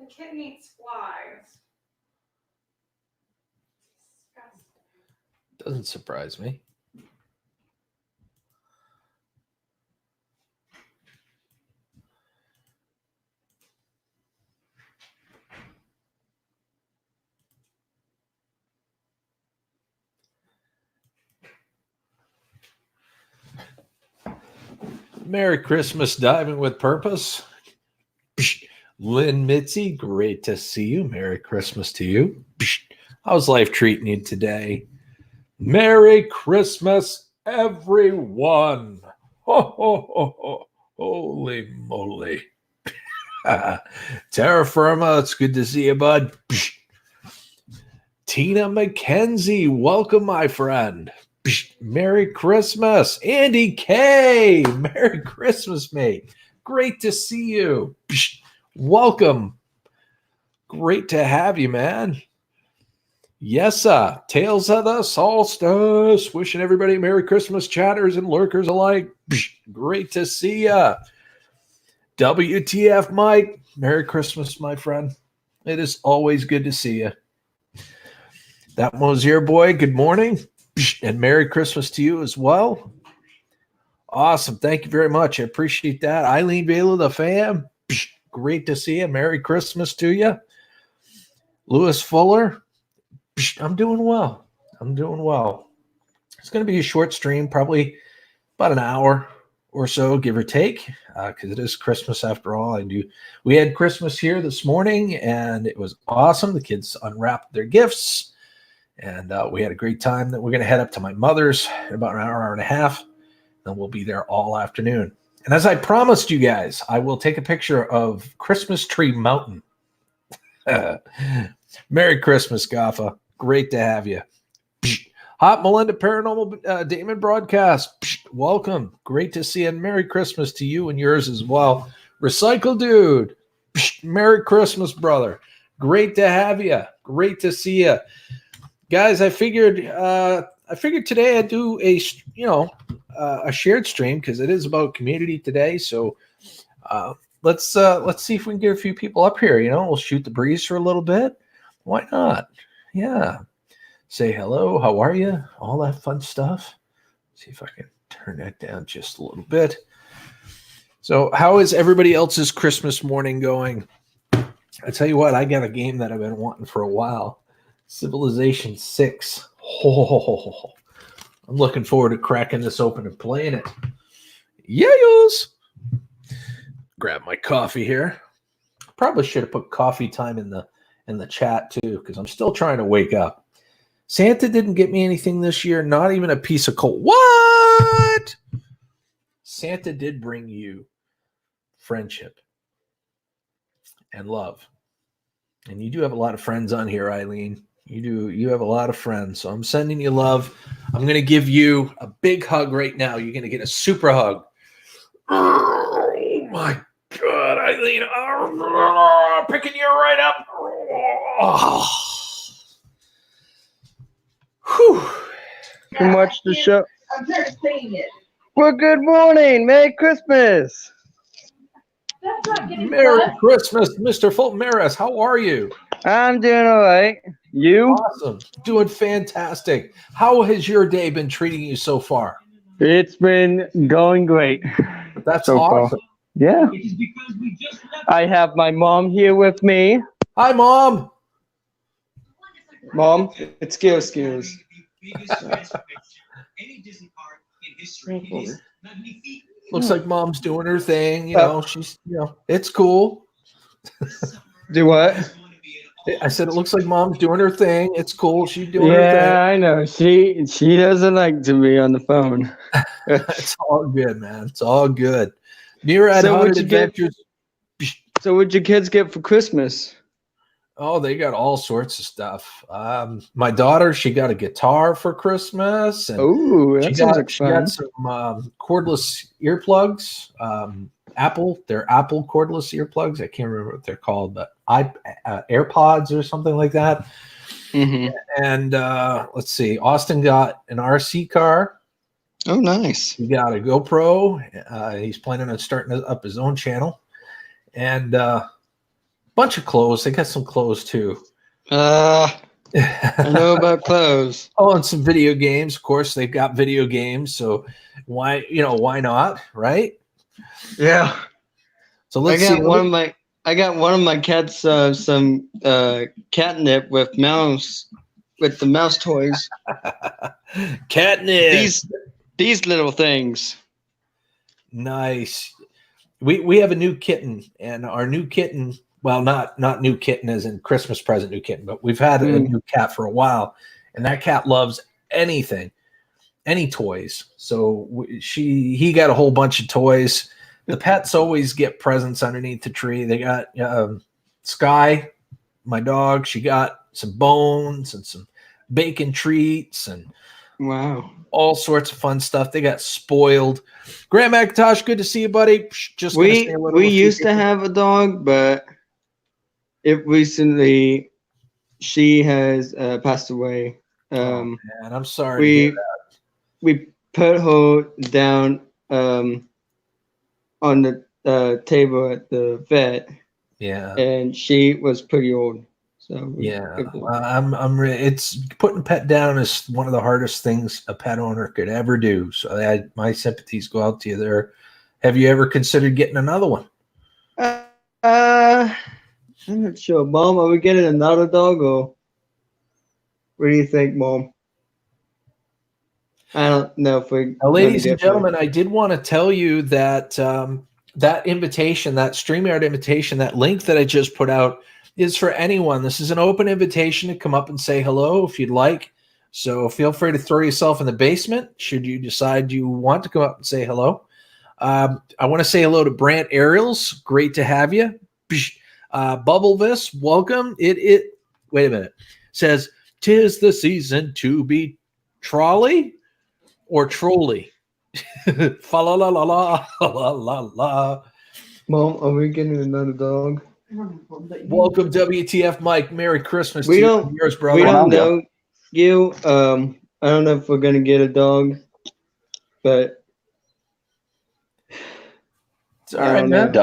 The kitten eats flies. Doesn't surprise me. Merry Christmas, Diving with Purpose. Lynn Mitzi, great to see you. Merry Christmas to you. How's life treating you today? Merry Christmas, everyone. Ho, ho, ho, ho. Holy moly. Terra Firma, it's good to see you, bud. Tina McKenzie, welcome, my friend. Merry Christmas. Andy K, Merry Christmas, mate. Great to see you. Welcome. Great to have you, man. Yes, Tales of the Solstice. Wishing everybody Merry Christmas, chatters and lurkers alike. Great to see ya. WTF, Mike. Merry Christmas, my friend. It is always good to see you. That Mosier boy, good morning. And Merry Christmas to you as well. Awesome. Thank you very much. I appreciate that. Eileen Baylor, the fam. Great to see you. Merry Christmas to you. Lewis Fuller. I'm doing well. I'm doing well. It's going to be a short stream, probably about an hour or so, give or take, because it is Christmas after all. We had Christmas here this morning, and it was awesome. The kids unwrapped their gifts, and we had a great time. That we're going to head up to my mother's in about an hour and a half, and we'll be there all afternoon. And as I promised you guys, I will take a picture of Christmas Tree Mountain. Merry Christmas, Gaffa. Great to have you. Hot Melinda Paranormal Damon broadcast. Welcome. Great to see you. And Merry Christmas to you and yours as well. Recycle Dude. Merry Christmas, brother. Great to have you. Great to see you. Guys, I figured today I'd do a shared stream because it is about community today. So let's see if we can get a few people up here. We'll shoot the breeze for a little bit. Why not? Yeah. Say hello. How are you? All that fun stuff. See if I can turn that down just a little bit. So how is everybody else's Christmas morning going? I tell you what, I got a game that I've been wanting for a while. Civilization 6. Oh, I'm looking forward to cracking this open and playing it. Yes. Grab my coffee here. Probably should have put coffee time in the chat too, because I'm still trying to wake up. Santa didn't get me anything this year, not even a piece of coal. What? Santa did bring you friendship and love. And you do have a lot of friends on here, Eileen. You have a lot of friends. So I'm sending you love. I'm going to give you a big hug right now. You're going to get a super hug. Oh, my God, Eileen. Picking you right up. Oh. Whew. You can watch the show. I've never seen it. Well, good morning. Merry Christmas. Merry Christmas, Mr. Fulton Maris. How are you? I'm doing all right. You? Awesome. Doing fantastic. How has your day been treating you so far? It's been going great. That's so awesome. Far. Yeah. I have my mom here with me. Hi, Mom. Mom, it's Skills. Looks like Mom's doing her thing. She's, it's cool. Do what? I said, it looks like Mom's doing her thing. It's cool. She's doing her thing. Yeah, I know. She doesn't like to be on the phone. It's all good, man. It's all good. Murad Haunted Adventures. So what'd your kids get for Christmas? Oh, they got all sorts of stuff. My daughter, she got a guitar for Christmas. Oh, that sounds like fun. She got some cordless earplugs. They're Apple cordless earplugs. I can't remember what they're called, but AirPods or something like that. Mm-hmm. And let's see. Austin got an RC car. Oh, nice. He got a GoPro. He's planning on starting up his own channel. And Bunch of clothes. They got some clothes too. I know about clothes. Oh, and some video games. Of course, they've got video games. So why not, right? Yeah. So let's see. I got one of my cats some catnip with the mouse toys. Catnip. These little things. Nice. We have a new kitten, and our new kitten, well, not new kitten as in Christmas present new kitten, but we've had a new cat for a while, and that cat loves anything, any toys. So he got a whole bunch of toys. The pets always get presents underneath the tree. They got Sky, my dog. She got some bones and some bacon treats and wow, all sorts of fun stuff. They got spoiled. Grant McIntosh, good to see you, buddy. Just we used to have a dog, but she has passed away. Man, I'm sorry. We put her down on the table at the vet. Yeah, and she was pretty old. So it's putting a pet down is one of the hardest things a pet owner could ever do. So my sympathies go out to you there. Have you ever considered getting another one? I'm not sure, Mom. Are we getting another dog, or what do you think, Mom? I don't know if we. Now, ladies and gentlemen, I did want to tell you that that invitation, that StreamYard invitation, that link that I just put out is for anyone. This is an open invitation to come up and say hello if you'd like. So feel free to throw yourself in the basement should you decide you want to come up and say hello. I want to say hello to Brant Ariels. Great to have you. Bubblevis, welcome. Wait a minute. Says, 'tis the season to be trolley or trolley. Fa la la la la la la la. Mom, are we getting another dog? Welcome, WTF Mike. Merry Christmas we to don't, you. Yours, brother. We don't know you. I don't know if we're gonna get a dog, but it's all right, man.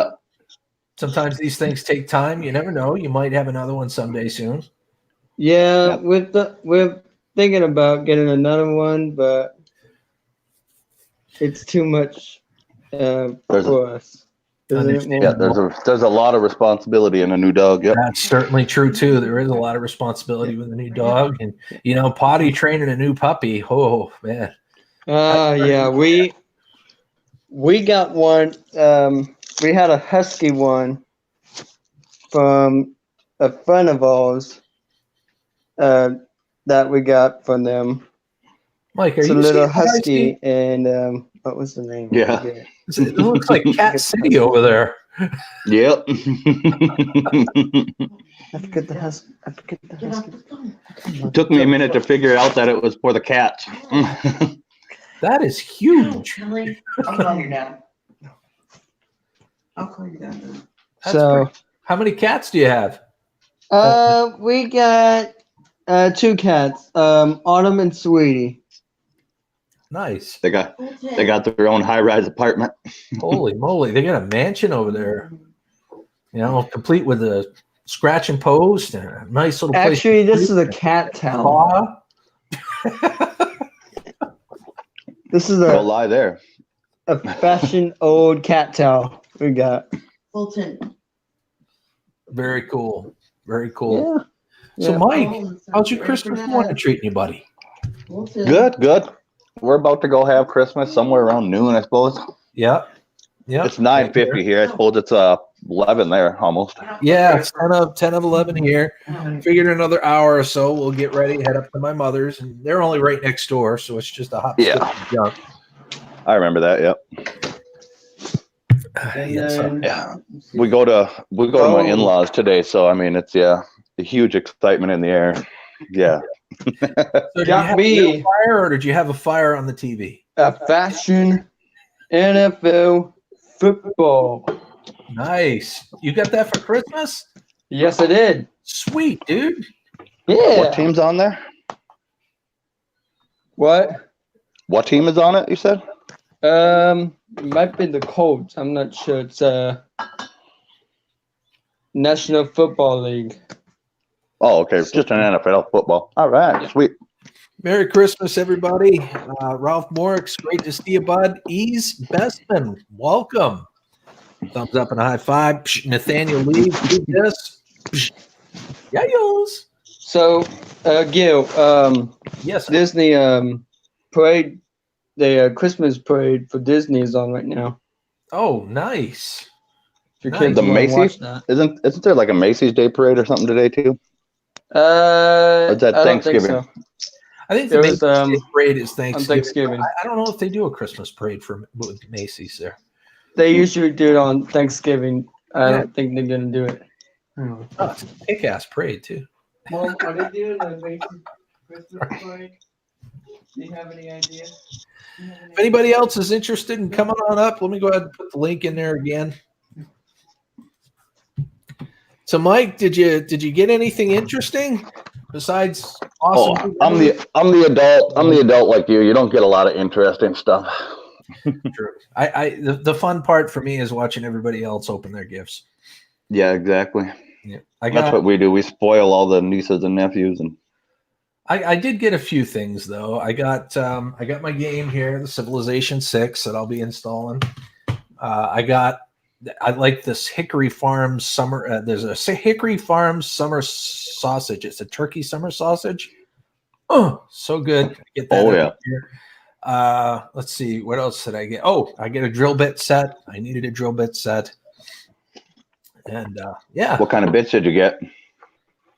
Sometimes these things take time. You never know. You might have another one someday soon. Yeah, we're thinking about getting another one, but it's too much for us. There's a lot of responsibility in a new dog. Yep. That's certainly true too. There is a lot of responsibility with a new dog, and potty training a new puppy. Oh man. Yeah, we got one. We had a husky one from a friend of ours that we got from them. Mike, it's a little husky, and what was the name? Yeah, it looks like Cat City over there. Yep. I forget the husky. It took me a minute to figure out that it was for the cats. That is huge. I'll call you down. I'll call you down. So, how many cats do you have? We got 2 cats, Autumn and Sweetie. Nice. They got their own high-rise apartment. Holy moly, they got a mansion over there. Complete with a scratch and post and a nice little place. Actually, this is a cat town. This is Don't lie there. A fashion old cat towel we got. Fulton. Very cool. Very cool. Yeah. So, Mike, how's your Christmas morning treating you, buddy? Fulton. Good. We're about to go have Christmas somewhere around noon, I suppose. Yeah. It's 9:50 here. I suppose it's 11 there almost. Yeah, it's 10 of 11 here. Figured another hour or so we'll get ready, head up to my mother's, and they're only right next door, so it's just a hop, skip, and jump. I remember that. Yep. Yeah. We go to my in-laws today, so I mean it's a huge excitement in the air. Yeah. So did you have a fire, or did you have a fire on the TV? A fashion NFL football. Nice. You got that for Christmas? Yes, I did. Sweet, dude. Yeah. What team's on there? What team is on it, you said? It might be the Colts. I'm not sure. It's National Football League. Oh, okay. Just an NFL football. All right, Yeah. sweet. Merry Christmas, everybody. Ralph Morix, great to see you, bud. Ease Bestman, welcome. Thumbs up and a high five. Psh, Nathaniel Lee, do this. Psh. Yayos. So, Gil, Yes. Disney parade, the Christmas parade for Disney is on right now. Oh, nice. If your Nice. kids The wanna watch Macy's? that. Isn't there like a Macy's Day Parade or something today too? Or is that I don't think Thanksgiving? so. I think There the was, Macy's Day parade is On Thanksgiving. Thanksgiving. I don't know if they do a Christmas parade with Macy's there. They usually do it on Thanksgiving. I Yeah. don't think they're gonna do it. Oh, it's a kick-ass parade too. Mom, are they doing a Macy's Christmas parade? Do you have any idea? If anybody else is interested in coming on up, let me go ahead and put the link in there again. So, Mike, did you get anything interesting besides awesome? Oh, I'm the adult. I'm the adult like you. You don't get a lot of interesting stuff. True. The fun part for me is watching everybody else open their gifts. Yeah, exactly. Yeah, That's what we do. We spoil all the nieces and nephews, and I did get a few things though. I got my game here, the Civilization 6 that I'll be installing. I like this Hickory Farms summer. There's a Hickory Farms summer sausage. It's a turkey summer sausage. Oh, so good. Get that. Oh, yeah. Here. Let's see. What else did I get? Oh, I get a drill bit set. I needed a drill bit set. And yeah. what kind of bits did you get?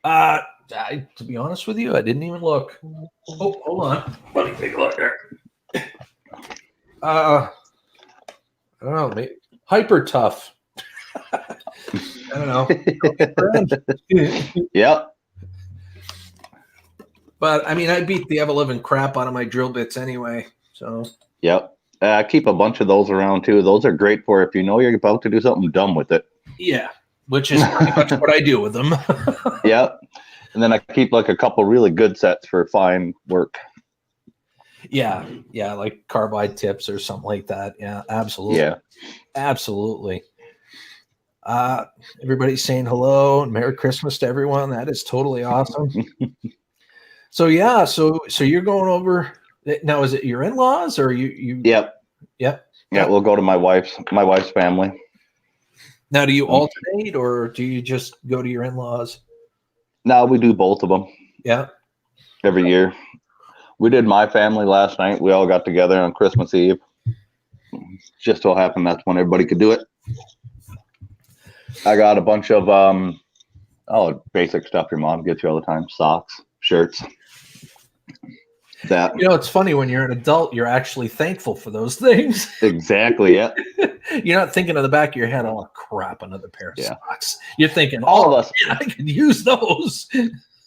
To be honest with you, I didn't even look. Oh, hold on. Let me take a look there. I don't know. Maybe Hyper Tough. I don't know. Yep. But I mean, I beat the ever-living crap out of my drill bits anyway. So Yep. I keep a bunch of those around too. Those are great for if you know you're about to do something dumb with it. yeah, which is pretty much what I do with them. Yep. And then I keep like a couple really good sets for fine work. Yeah, like carbide tips or something like that. Yeah, absolutely. Yeah. Absolutely. Everybody's saying hello and Merry Christmas to everyone. That is totally awesome. So yeah, so you're going over now. Is it your in-laws or you? Yep. Yeah, we'll go to my wife's family. Now, do you alternate or do you just go to your in-laws? No, we do both of them Yeah. every year. We did my family last night. We all got together on Christmas Eve. Just so happened that's when everybody could do it. I got a bunch of basic stuff your mom gets you all the time: socks, shirts. That It's funny when you're an adult, you're actually thankful for those things. exactly. Yeah. You're not thinking in the back of your head, "Oh crap, another pair of Yeah. socks." You're thinking, All of us. man, I could use those."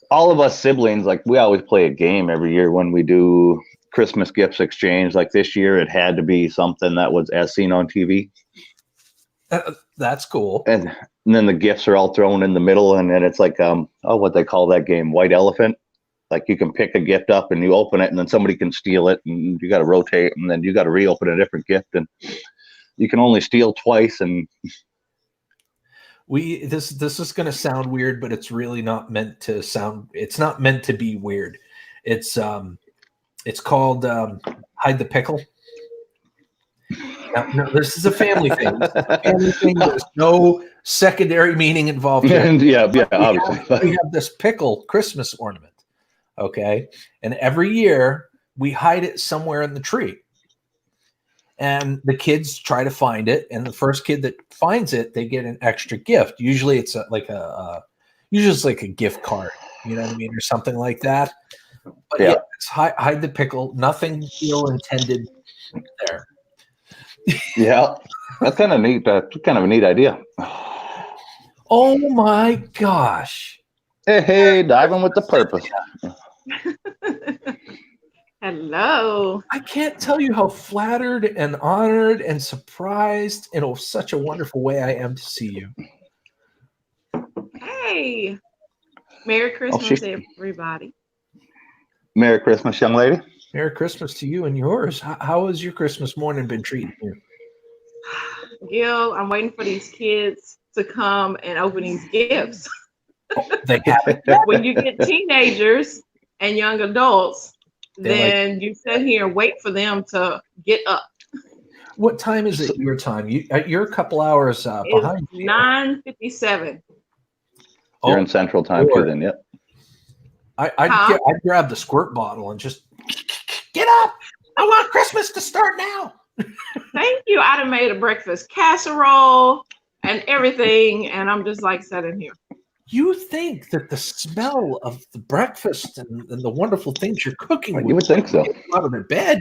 All of us siblings, like we always play a game every year when we do Christmas gifts exchange. Like this year, it had to be something that was as seen on TV. That's cool. And then the gifts are all thrown in the middle, and then it's like what they call that game, White Elephant. Like you can pick a gift up and you open it, and then somebody can steal it, and you got to rotate, and then you got to reopen a different gift, and you can only steal twice. And This is going to sound weird, but it's really not meant to sound. It's not meant to be weird. It's called Hide the Pickle. No, this is a family thing. This is a family thing. There's no secondary meaning involved here. and yeah, obviously. We have this pickle Christmas ornament, okay? And every year we hide it somewhere in the tree. And the kids try to find it, and the first kid that finds it, they get an extra gift. Usually it's like a gift card, you know what I mean, or something like that. But yeah, it's hide the pickle. Nothing ill intended there. Yeah, that's kind of neat. That's kind of a neat idea. Oh my gosh! Hey, diving with the purpose. Hello. I can't tell you how flattered and honored and surprised in such a wonderful way I am to see you. Hey. Merry Christmas, everybody. Merry Christmas, young lady. Merry Christmas to you and yours. How has your Christmas morning been treating you? Gil, I'm waiting for these kids to come and open these gifts. They have When you get teenagers and young adults, They're then you sit here and wait for them to get up. What time is it your time? You're a couple hours behind. It's 9:57. You're in Central Time too, then. Yep. I'd grab the squirt bottle and just get up. I want Christmas to start now. Thank you. I'd have made a breakfast casserole and everything, and I'm just like sitting here. You think that the smell of the breakfast and the wonderful things you're cooking You would think so. get you out of the bed?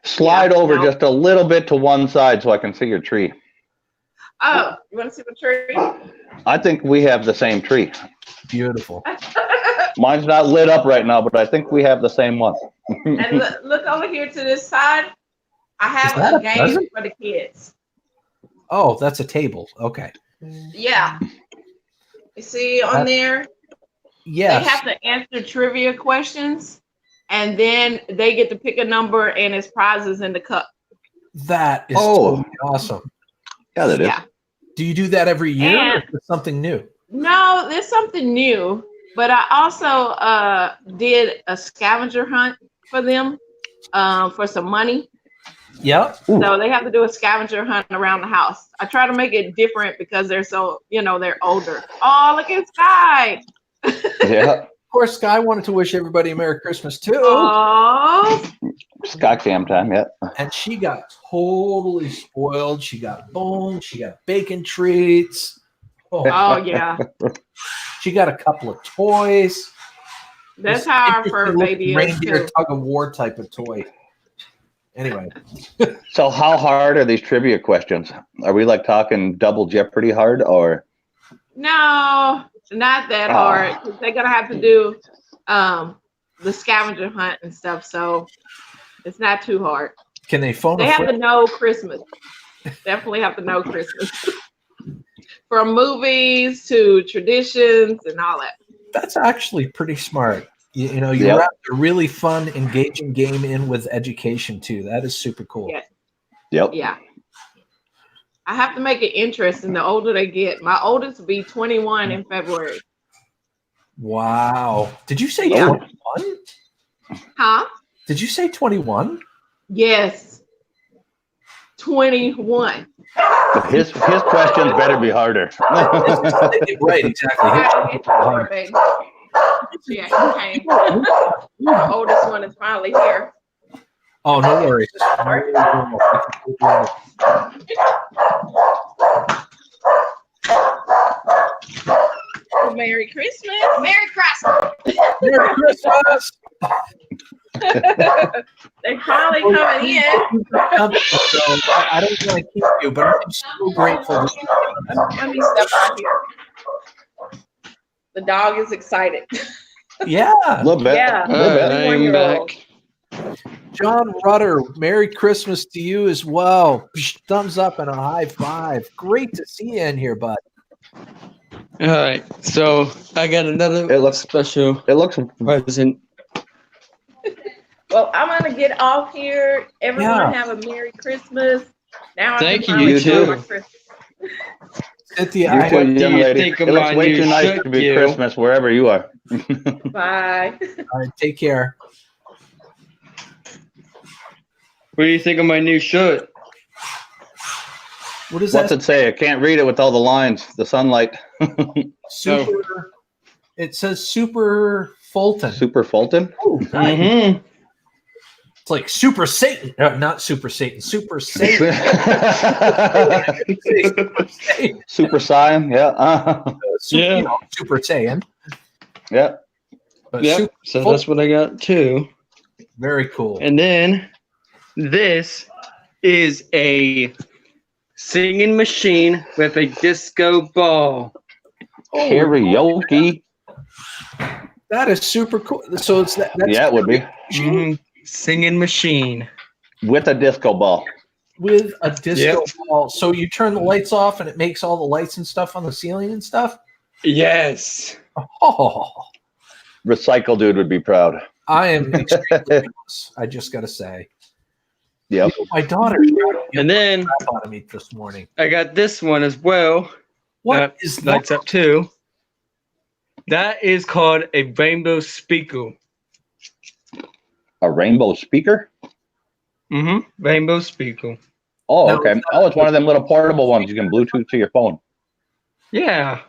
Slide Yeah, over no. just a little bit to one side so I can see your tree. Oh, you want to see the tree? I think we have the same tree. Beautiful. Mine's not lit up right now, but I think we have the same one. And look over here to this side. I have Is that a a game present? for the kids. Oh, that's a table. Okay. Yeah. You see on there, Yes. they have to answer trivia questions, and then they get to pick a number and it's prizes in the cup. That is Oh. totally awesome. Yeah, that is. Yeah. Do you do that every year or And- is it something new? No, there's something new, but I also did a scavenger hunt for them for some money. Yep. So they have to do a scavenger hunt around the house. I try to make it different because they're so, they're older. Oh, look at Sky. Yeah. Of course, Sky wanted to wish everybody a Merry Christmas too. Oh, Sky Cam time, yeah. And she got totally spoiled. She got bones. She got bacon treats. oh yeah. She got a couple of toys. That's This how our interesting fur looking baby is reindeer too. tug of war type of toy. Anyway, So how hard are these trivia questions? Are we like talking double Jeopardy hard or? No, not that hard. 'Cause they're gonna have to do the scavenger hunt and stuff, so it's not too hard. can they phone They a have friend? to know Christmas. Definitely have to know Christmas. From movies to traditions and all that. That's actually pretty smart. You know, you Yep. wrap a really fun, engaging game in with education too. That is super cool. Yeah. Yep. Yeah. I have to make it interesting the older they get. My oldest will be 21 in February. Wow. Did you say Yeah. 21? Huh? Did you say 21? Yes. 21. His questions better be harder. Right, exactly. Yeah, it's hard, baby. Yeah, he came. The oldest one is finally here. Oh, no worries. Well, Merry Christmas. Merry Christmas. Merry Christmas. They finally coming in. So I don't want to keep you, but I'm so grateful. Let me step out here. The dog is excited. Yeah. A little bit. Yeah. A little bit. I'm 21-year-old. back. John Rudder, Merry Christmas to you as well. Thumbs up and a high five. Great to see you in here, bud. All right, so I got another It looks- special It looks present. Well, I'm gonna get off here. Everyone Yeah. have a Merry Christmas. Now Thank I can you, finally you enjoy too. my Christmas. Cynthia, you I- too, What do young you lady. think of It looks my way new too nice shirt, to be Gil? Christmas wherever you are. Bye. all right, take care. What do you think of my new shirt? What is What's that? it say? I can't read it with all the lines, the sunlight. Super. It says Super Fulton. Super Fulton? Oh, nice. Mm-hmm. It's like Super Satan. Not Super Satan. Super Satan. Super Saiyan, yeah. Super, Yeah. you know, Super Saiyan. Yeah. But Yep. super, So that's what I got too. very cool. And then this is a singing machine with a disco ball. Karaoke. That is super cool. So it's that. That's Yeah, it would be. Mhm. Singing machine. With a disco ball. with a disco Yep. ball. So you turn the lights off and it makes all the lights and stuff on the ceiling and stuff. Yes. Oh, Recycle dude would be proud. I am extremely jealous. I just got to say. Yep. My daughter And then crap out of me this morning. I got this one as well. What that is that? lights up too. That is called a rainbow speaker. A rainbow speaker? Rainbow speaker. Oh, Now, okay. Oh, it's one of them little portable ones you can Bluetooth to your phone. Yeah.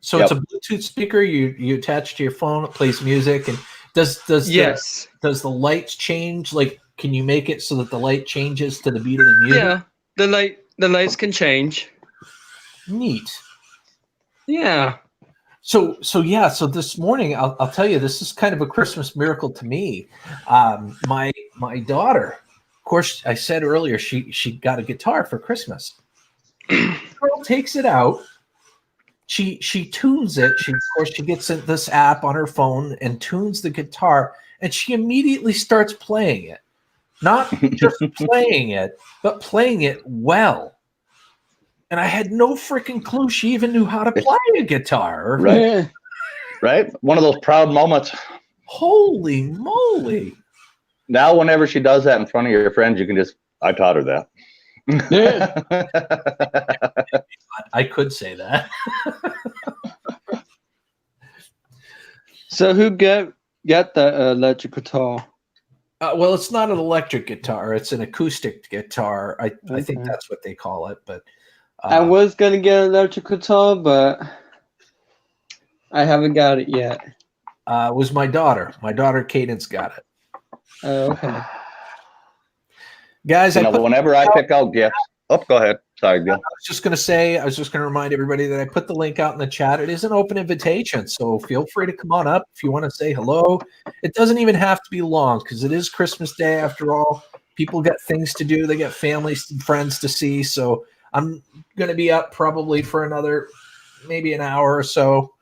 So it's a Bluetooth speaker you attach to your phone. It plays music, and does Yes. does the lights change? Like, can you make it so that the light changes to the beat of the music? Yeah. The lights can change. Neat. Yeah. So this morning, I'll tell you, this is kind of a Christmas miracle to me. My daughter, of course, I said earlier she got a guitar for Christmas. Girl takes it out. She tunes it. Of course she gets this app on her phone and tunes the guitar, and she immediately starts playing it. Not just playing it, but playing it well. And I had no freaking clue she even knew how to play a guitar. Right. Yeah. Right? One of those proud moments. Holy moly. Now, whenever she does that in front of your friends, you can just, I taught her that. Yeah. I could say that. So who got that electric guitar? Well, it's not an electric guitar. It's an acoustic guitar. I think Okay. that's what they call it. But I was gonna get an electric guitar, but I haven't got it yet. it was my daughter. My daughter Cadence got it. Oh, okay. Guys, You I know, put whenever I pick out gifts. Oh, go ahead. Sorry, Gil. I was just going to remind everybody that I put the link out in the chat. It is an open invitation, so feel free to come on up if you want to say hello. It doesn't even have to be long because it is Christmas Day after all. People get things to do. They get families and friends to see. So I'm going to be up probably for another maybe an hour or so.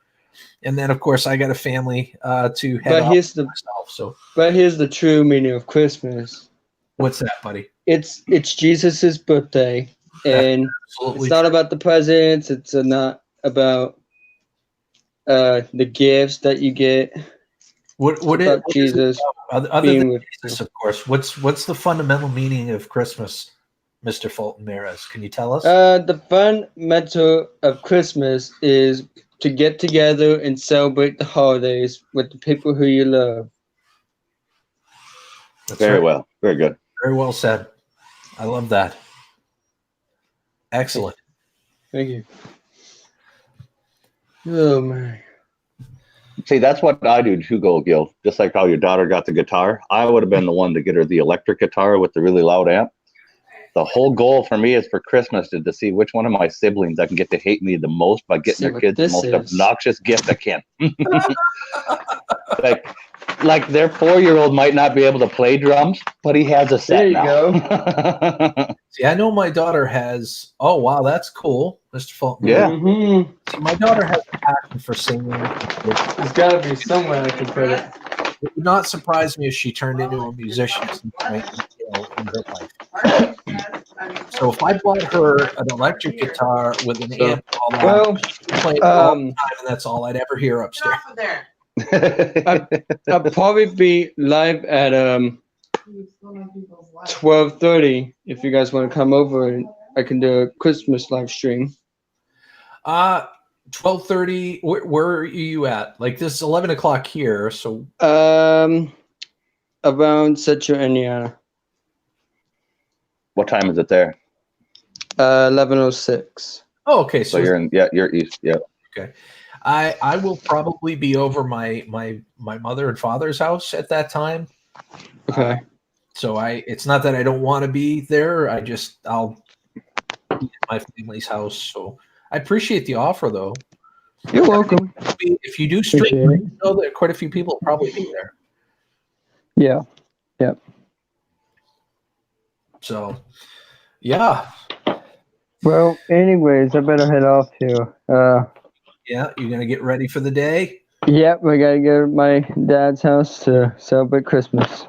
And then, of course, I got a family to head off myself. So here's the true meaning of Christmas. what's that, buddy? It's Jesus's birthday, and Absolutely. it's not about the presents. It's not about the gifts that you get. What It's about Jesus other being than with Jesus, of course, what's the fundamental meaning of Christmas, Mr. Fulton Meres? Can you tell us? The fundamental of Christmas is to get together and celebrate the holidays with the people who you love. That's Very right. well. Very good. Very well said. I love that. Excellent. Thank you. Oh man. See, that's what I do too, Go Gil. Just like how your daughter got the guitar, I would have been the one to get her the electric guitar with the really loud amp. The whole goal for me is for Christmas is to see which one of my siblings I can get to hate me the most by getting See their what kids the this most is. obnoxious gift I can. like their 4-year-old might not be able to play drums, but he has a set There you now. See, I know my daughter has. Oh, wow, that's cool, Mr. Fulton. Yeah. Mm-hmm. See, my daughter has a passion for singing. There's got to be somewhere I can put it. It would not surprise me if she turned into a musician at some point, in her life. So if I bought her an electric guitar with an amp, all that, Well, she'd play it all the time, and that's all I'd ever hear upstairs. Off of there. I'll probably be live at 12:30 if you guys want to come over and I can do a Christmas live stream. 12:30. Where are you at? Like this is 11 o'clock here. So Around Central Indiana. What time is it there? 11:06. oh, okay. So you're east. Yeah. I will probably be over my mother and father's house at that time. Okay. So it's not that I don't want to be there. I'll be at my family's house. So I appreciate the offer though. You're welcome. If you do stream, Appreciate you know that quite a few people will probably be there. Yeah. Yep. So yeah. Well, anyways, I better head off here. Yeah, you're gonna get ready for the day. Yep, we gotta go to my dad's house to celebrate Christmas.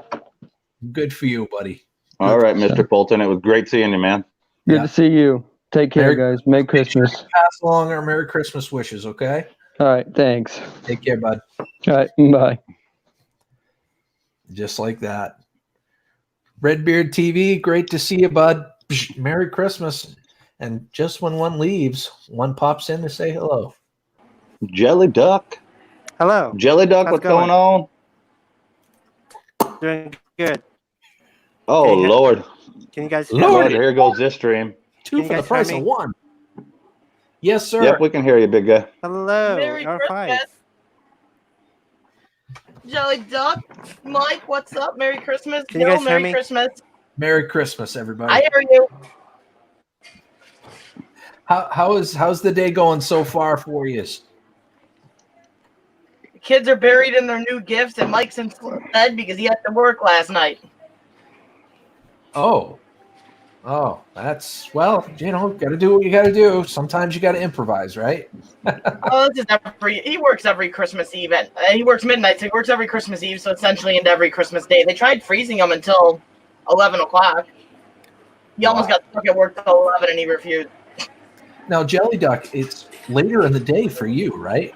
Good for you, buddy. All right, Mr. Fulton. It was great seeing you, man. Good Yeah. to see you. Take care, Merry- guys. Merry Christmas. Pass along our Merry Christmas wishes, okay? All right, thanks. Take care, bud. All right, bye. Just like that. Redbeard TV, great to see you, bud. Merry Christmas. And just when one leaves, one pops in to say hello. Jelly Duck. Hello. Jelly Duck, How's what's it going? going on? Doing good. Oh, Can you- Lord. Can you guys? Lord. Lord, here goes this stream. Two Can you for the guys price hear of me? one. Yes, sir. Yep, we can hear you, big guy. Hello. Merry R5. Christmas. Jelly Duck, Mike, what's up? Merry Christmas. Can you Bill, guys hear Merry me? Christmas. Merry Christmas, everybody. I hear you. How's the day going so far for you? Kids are buried in their new gifts, and Mike's in bed because he had to work last night. Oh, that's, well, got to do what you got to do. Sometimes you got to improvise, right? Oh, this is he works every Christmas Eve. He works midnight, so he works every Christmas Eve, so essentially into every Christmas day. They tried freezing him until 11 o'clock. He almost got stuck at work till 11, and he refused. Now, Jelly Duck, it's later in the day for you, right?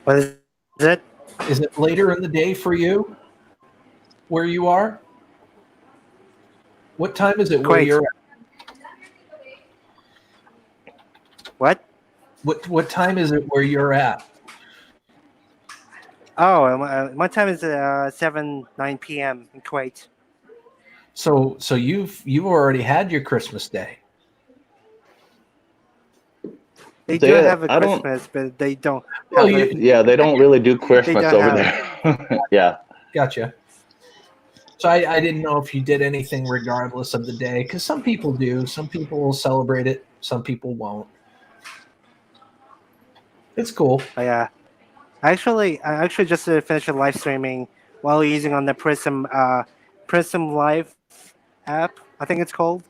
What is it? Is it later in the day for you where you are? What time is it where Quite. you're at? What? What time is it where you're at? Oh, my time is 9 p.m. in Kuwait. So you've already had your Christmas day. They do have a Christmas, but they don't. Well, have Yeah, they don't really do Christmas don't over have there. Yeah. Gotcha. So I didn't know if you did anything regardless of the day, because some people do. Some people will celebrate it. Some people won't. It's cool. I actually just finished a live streaming while using on the Prism Live app. I think it's called.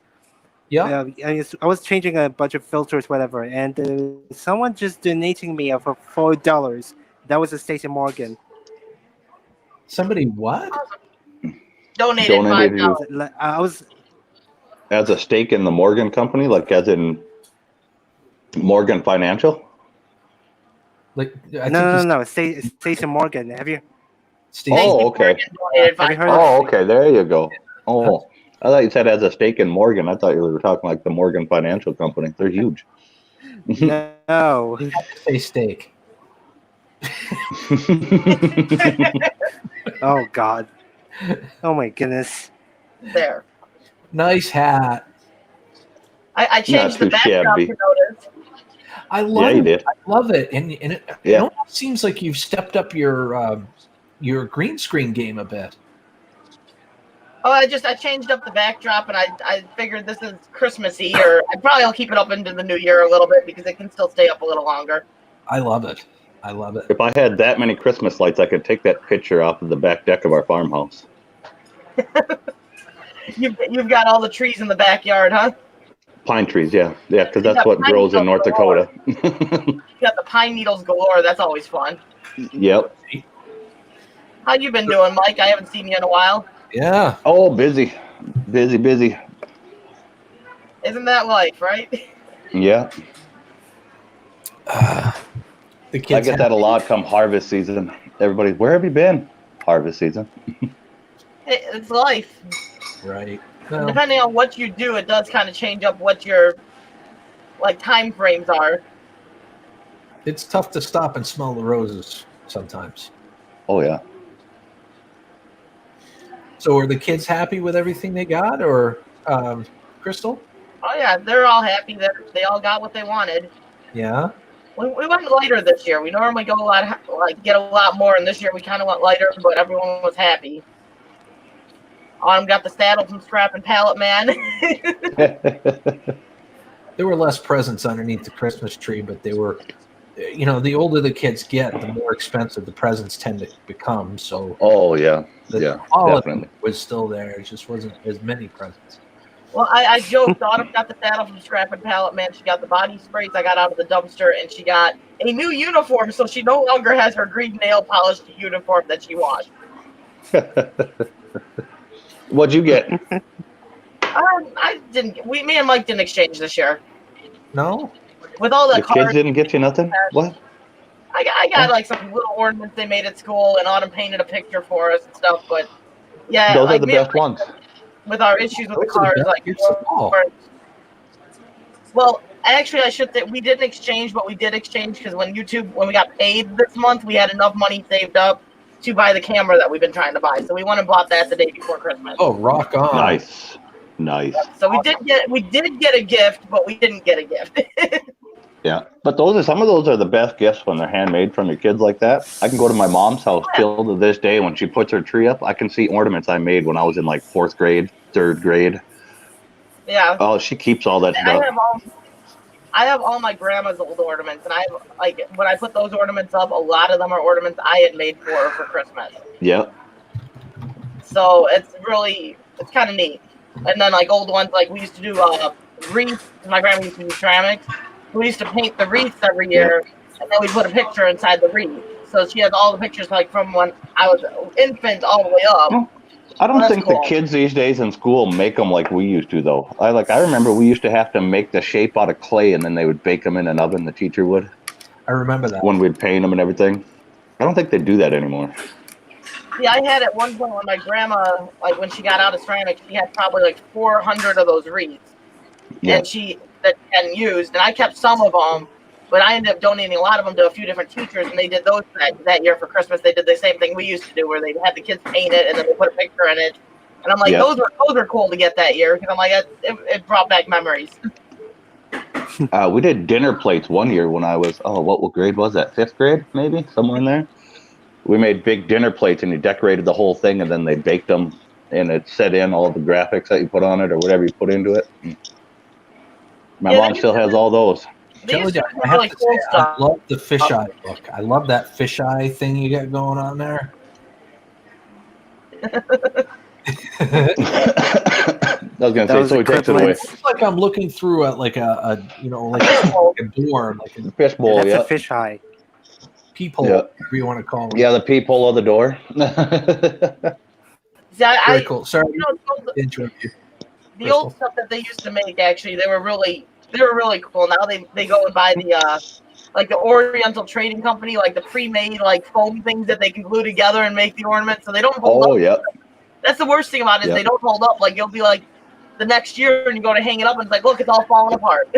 Yeah. I was changing a bunch of filters, whatever, and someone just donating me for $4. That was a Stacey Morgan. Somebody what? Donated Donated $5. you I was as a stake in the Morgan company, like as in Morgan Financial. Like I no. Stacey Morgan. Have you? Oh, okay. Donated Have you $5. heard Oh, okay. There you go. Oh, I thought you said as a stake in Morgan. I thought you were talking like the Morgan Financial Company. They're huge. No. say steak. Oh God. Oh my goodness. There. Nice hat. I changed the too backdrop shabby. to notice. I love you it. did. I love it. And it Yeah. almost seems like you've stepped up your green screen game a bit. Oh, I changed up the backdrop, and I figured this is Christmassy, or I'll keep it up into the new year a little bit because it can still stay up a little longer. I love it. I love it. If I had that many Christmas lights, I could take that picture off of the back deck of our farmhouse. You've got all the trees in the backyard, huh? Pine trees, yeah, because You that's got what pine grows in North needles galore. Dakota. You got the pine needles galore. That's always fun. Yep. How you been doing, Mike? I haven't seen you in a while. Yeah. Oh, busy. Isn't that life, right? Yeah. The I kids get that a lot come harvest season. Everybody, where have you been? Harvest season. It's life. right. Well, Depending on what you do, it does kind of change up what your time frames are. it's tough to stop and smell the roses sometimes. Oh, yeah. So are the kids happy with everything they got, or Crystal? Oh yeah, they're all happy that they all got what they wanted. Yeah. We went lighter this year. We normally go get a lot more, and this year we kind of went lighter, but everyone was happy. Autumn got the saddle from Scrap and Pallet Man. There were less presents underneath the Christmas tree, but they were, the older the kids get, the more expensive the presents tend to become. So Oh, yeah. the Yeah, quality definitely. was still there. It just wasn't as many presents. Well, I joked. Autumn got the saddle from Scrap and Pallet Man. She got the body sprays I got out of the dumpster, and she got a new uniform, so she no longer has her green nail polished uniform that she washed. What'd you get? I didn't. Me and Mike didn't exchange this year. No? With all the The kids cards, didn't get you nothing? What? I got some little ornaments they made at school, and Autumn painted a picture for us and stuff. But Yeah, Those are like the me and best ones. with our issues with the Those are the cars, best like gifts of all. well, actually, I should say we didn't exchange, but we did exchange because when we got paid this month, we had enough money saved up to buy the camera that we've been trying to buy. So we went and bought that the day before Christmas. Oh, rock on. Nice. So we did get a gift, but we didn't get a gift. Yeah, but some of those are the best gifts when they're handmade from your kids like that. I can go to my mom's house still to this day. When she puts her tree up, I can see ornaments I made when I was in like 4th grade, 3rd grade. Yeah. Oh, she keeps all that stuff. I have all my grandma's old ornaments, and I have, like, when I put those ornaments up, a lot of them are ornaments I had made for her for Christmas. Yep. So it's kind of neat. And then like old ones, like we used to do wreaths. My grandma used to do ceramics. We used to paint the wreaths every year, and then we put a picture inside the wreath. So she has all the pictures like from when I was an infant all the way up. I don't That's think cool. the kids these days in school make them like we used to, though. I remember we used to have to make the shape out of clay, and then they would bake them in an oven. The teacher would. I remember that. When we'd paint them and everything. I don't think they do that anymore. Yeah, I had at one point when my grandma, like when she got out of ceramics, she had probably like 400 of those wreaths, Yeah. and that hadn't used, and I kept some of them, but I ended up donating a lot of them to a few different teachers, and they did those that year for Christmas. They did the same thing we used to do, where they had the kids paint it and then they put a picture in it, and I'm like, Yeah. those were cool to get that year because I'm like, it brought back memories. We did dinner plates one year when I was, what grade was that? 5th grade, maybe? Somewhere in there. We made big dinner plates, and you decorated the whole thing, and then they baked them, and it set in all the graphics that you put on it or whatever you put into it. My Yeah, mom still has all those. They Kelly, used to I do have really to cool say, I stuff. love the fisheye book. I love that fisheye thing you got going on there. I was gonna That say, was so he takes it away. equivalent. It's like I'm looking through at like a door, like a Fishbowl, That's yeah. a fisheye. peephole, Yeah. whatever you want to call it. Yeah, the peephole of the door. See, Very cool. Sorry, you know, to interrupt you. the old stuff that they used to make, actually, they were really cool. Now they go and buy the like the Oriental Trading Company, like the pre-made like foam things that they can glue together and make the ornaments, so they don't hold up. yeah. That's the worst thing about it is Yeah. they don't hold up. Like you'll be like the next year and you go to hang it up and it's like, look, it's all falling apart.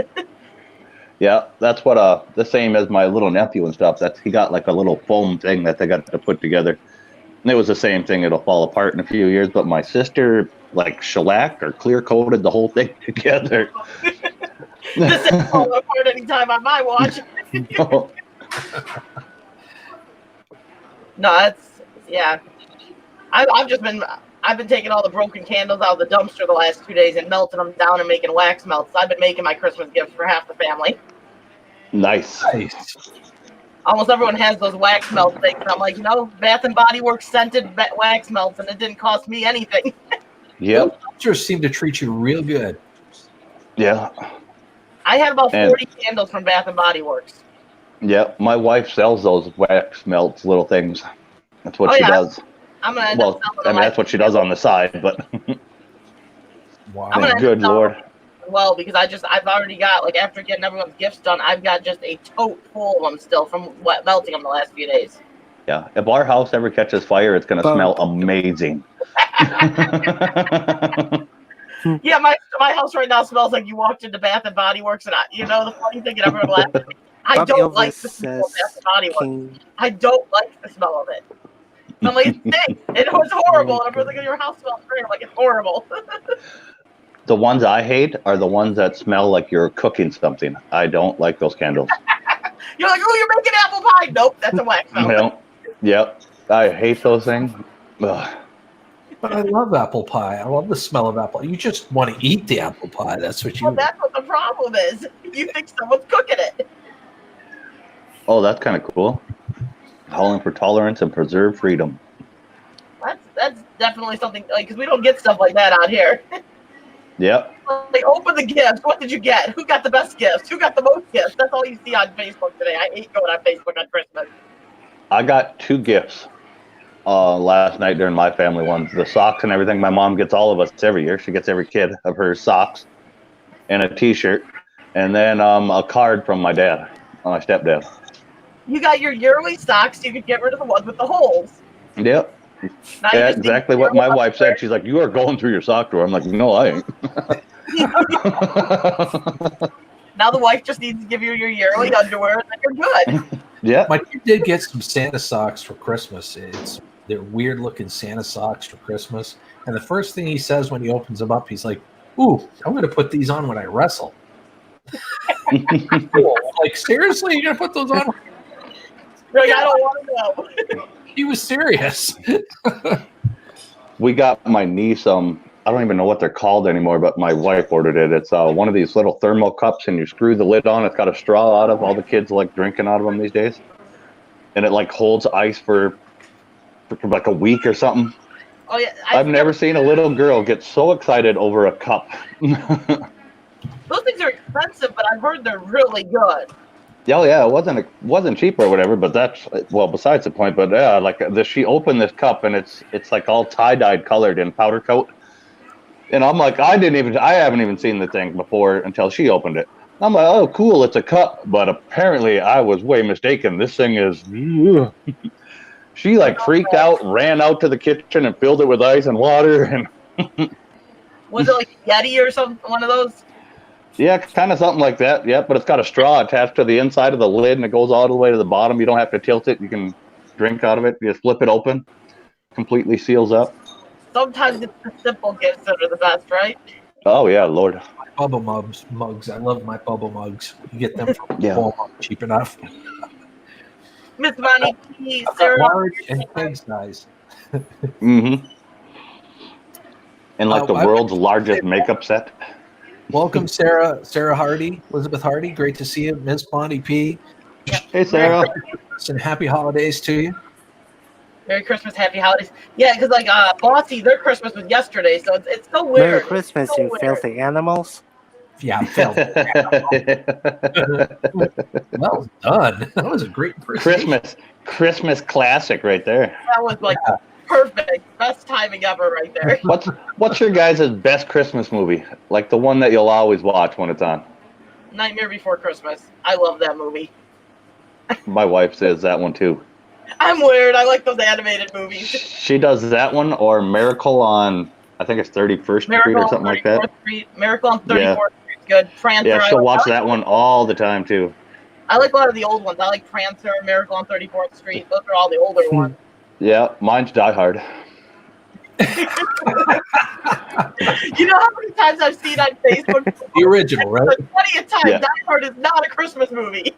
Yeah, that's what the same as my little nephew and stuff. He got like a little foam thing that they got to put together. And it was the same thing. It'll fall apart in a few years. But my sister like shellacked or clear coated the whole thing together. This is falling apart anytime on my watch. No. No, I've been taking all the broken candles out of the dumpster the last 2 days and melting them down and making wax melts. I've been making my Christmas gifts for half the family. Nice. Nice. Almost everyone has those wax melt things. And I'm like, Bath and Body Works scented wax melts, and it didn't cost me anything. Yep. Doctors seem to treat you real good. Yeah. I had about And- 40 candles from Bath and Body Works. Yeah. My wife sells those wax melts little things. That's what Oh, she yeah. does. I'm gonna end Well, up selling I them. mean, that's what she does on the side, but Wow. I'm gonna- good Lord. Well, because I've already got, like, after getting everyone's gifts done, I've got just a tote full of them still from melting them the last few days. Yeah. If our house ever catches fire, it's going to But- smell amazing. Yeah, my house right now smells like you walked into Bath and Body Works, and the funny thing, and everyone laughs at me. I Bob don't like Elvis the smell of says Bath and Body Works. King. I don't like the smell of it. I'm like, it stinks. It was horrible. And everyone's like, your house smells great. I'm like, it's horrible. The ones I hate are the ones that smell like you're cooking something. I don't like those candles. You're like, oh, you're making apple pie. Nope, that's a wax melt. No. Yep. I hate those things. Ugh. But I love apple pie. I love the smell of apple. You just want to eat the apple pie. That's what you. Well, that's what the problem is. You think someone's cooking it. Oh, that's kind of cool. Calling for tolerance and preserve freedom. That's definitely something, like, because we don't get stuff like that out here. Yep. Like, open the gifts. What did you get? Who got the best gifts? Who got the most gifts? That's all you see on Facebook today. I hate going on Facebook on Christmas. I got 2 gifts last night during my family ones. The socks and everything. My mom gets all of us every year. She gets every kid of her socks and a T-shirt. And then a card from my dad, my stepdad. You got your yearly socks. You could get rid of the ones with the holes. Yep. Now you Yeah, just need exactly to what my go wife up there. said. She's like, "You are going through your sock drawer." I'm like, "No, I ain't." Now the wife just needs to give you your yearly underwear, and then you're good. Yeah. My kid did get some Santa socks for Christmas. They're weird looking Santa socks for Christmas. And the first thing he says when he opens them up, he's like, "Ooh, I'm going to put these on when I wrestle." Cool. Like, seriously, you're going to put those on? You're like, I don't want to know. He was serious. We got my niece. I don't even know what they're called anymore, but my wife ordered it. It's one of these little thermal cups, and you screw the lid on. It's got a straw out of. All the kids like drinking out of them these days, and it like holds ice for like a week or something. Oh yeah, I've never seen a little girl get so excited over a cup. Those things are expensive, but I've heard they're really good. Oh yeah, it wasn't cheap or whatever, but that's besides the point. But yeah, like she opened this cup and it's like all tie-dyed colored in powder coat, and I'm like, I haven't even seen the thing before until she opened it. I'm like, oh cool, it's a cup, but apparently I was way mistaken. This thing is. She like freaked out, ran out to the kitchen and filled it with ice and water, and Was it like Yeti or something? One of those? yeah, kind of something like that. Yeah, but it's got a straw attached to the inside of the lid, and it goes all the way to the bottom. You don't have to tilt it. You can drink out of it. You just flip it open. Completely seals up. Sometimes it's the simple gifts that are the best, right? Oh, yeah, Lord. Bubble mugs. I love my bubble mugs. You get them from Yeah. Walmart cheap enough. Miss Bonnie, please, I've got Sarah. large and big size. Mm-hmm. And like the I- world's largest makeup set. Welcome, Sarah Hardy, Elizabeth Hardy. Great to see you. Miss Bonnie P. Hey, Sarah. And happy holidays to you. Merry Christmas, Happy Holidays. Yeah, because like Bossy, their Christmas was yesterday, so it's so weird. Merry Christmas, so you weird. filthy animals. Yeah, Phil. Well done. That was a great impersonation. Christmas classic right there. That was like perfect, best timing ever, right there. What's your guys' best Christmas movie? Like the one that you'll always watch when it's on. Nightmare Before Christmas. I love that movie. My wife says that one too. I'm weird. I like those animated movies. She does that one or Miracle on, I think it's 31st Street Miracle or on something like 34th that. Street. Miracle on 34th Yeah. Street is good. Prancer. Yeah, she'll watch that one all the time too. I like a lot of the old ones. I like Prancer, Miracle on 34th Street. Those are all the older ones. Yeah, mine's Die Hard. You know how many times I've seen on Facebook? The original, right? Plenty of times. Yeah. Die Hard is not a Christmas movie.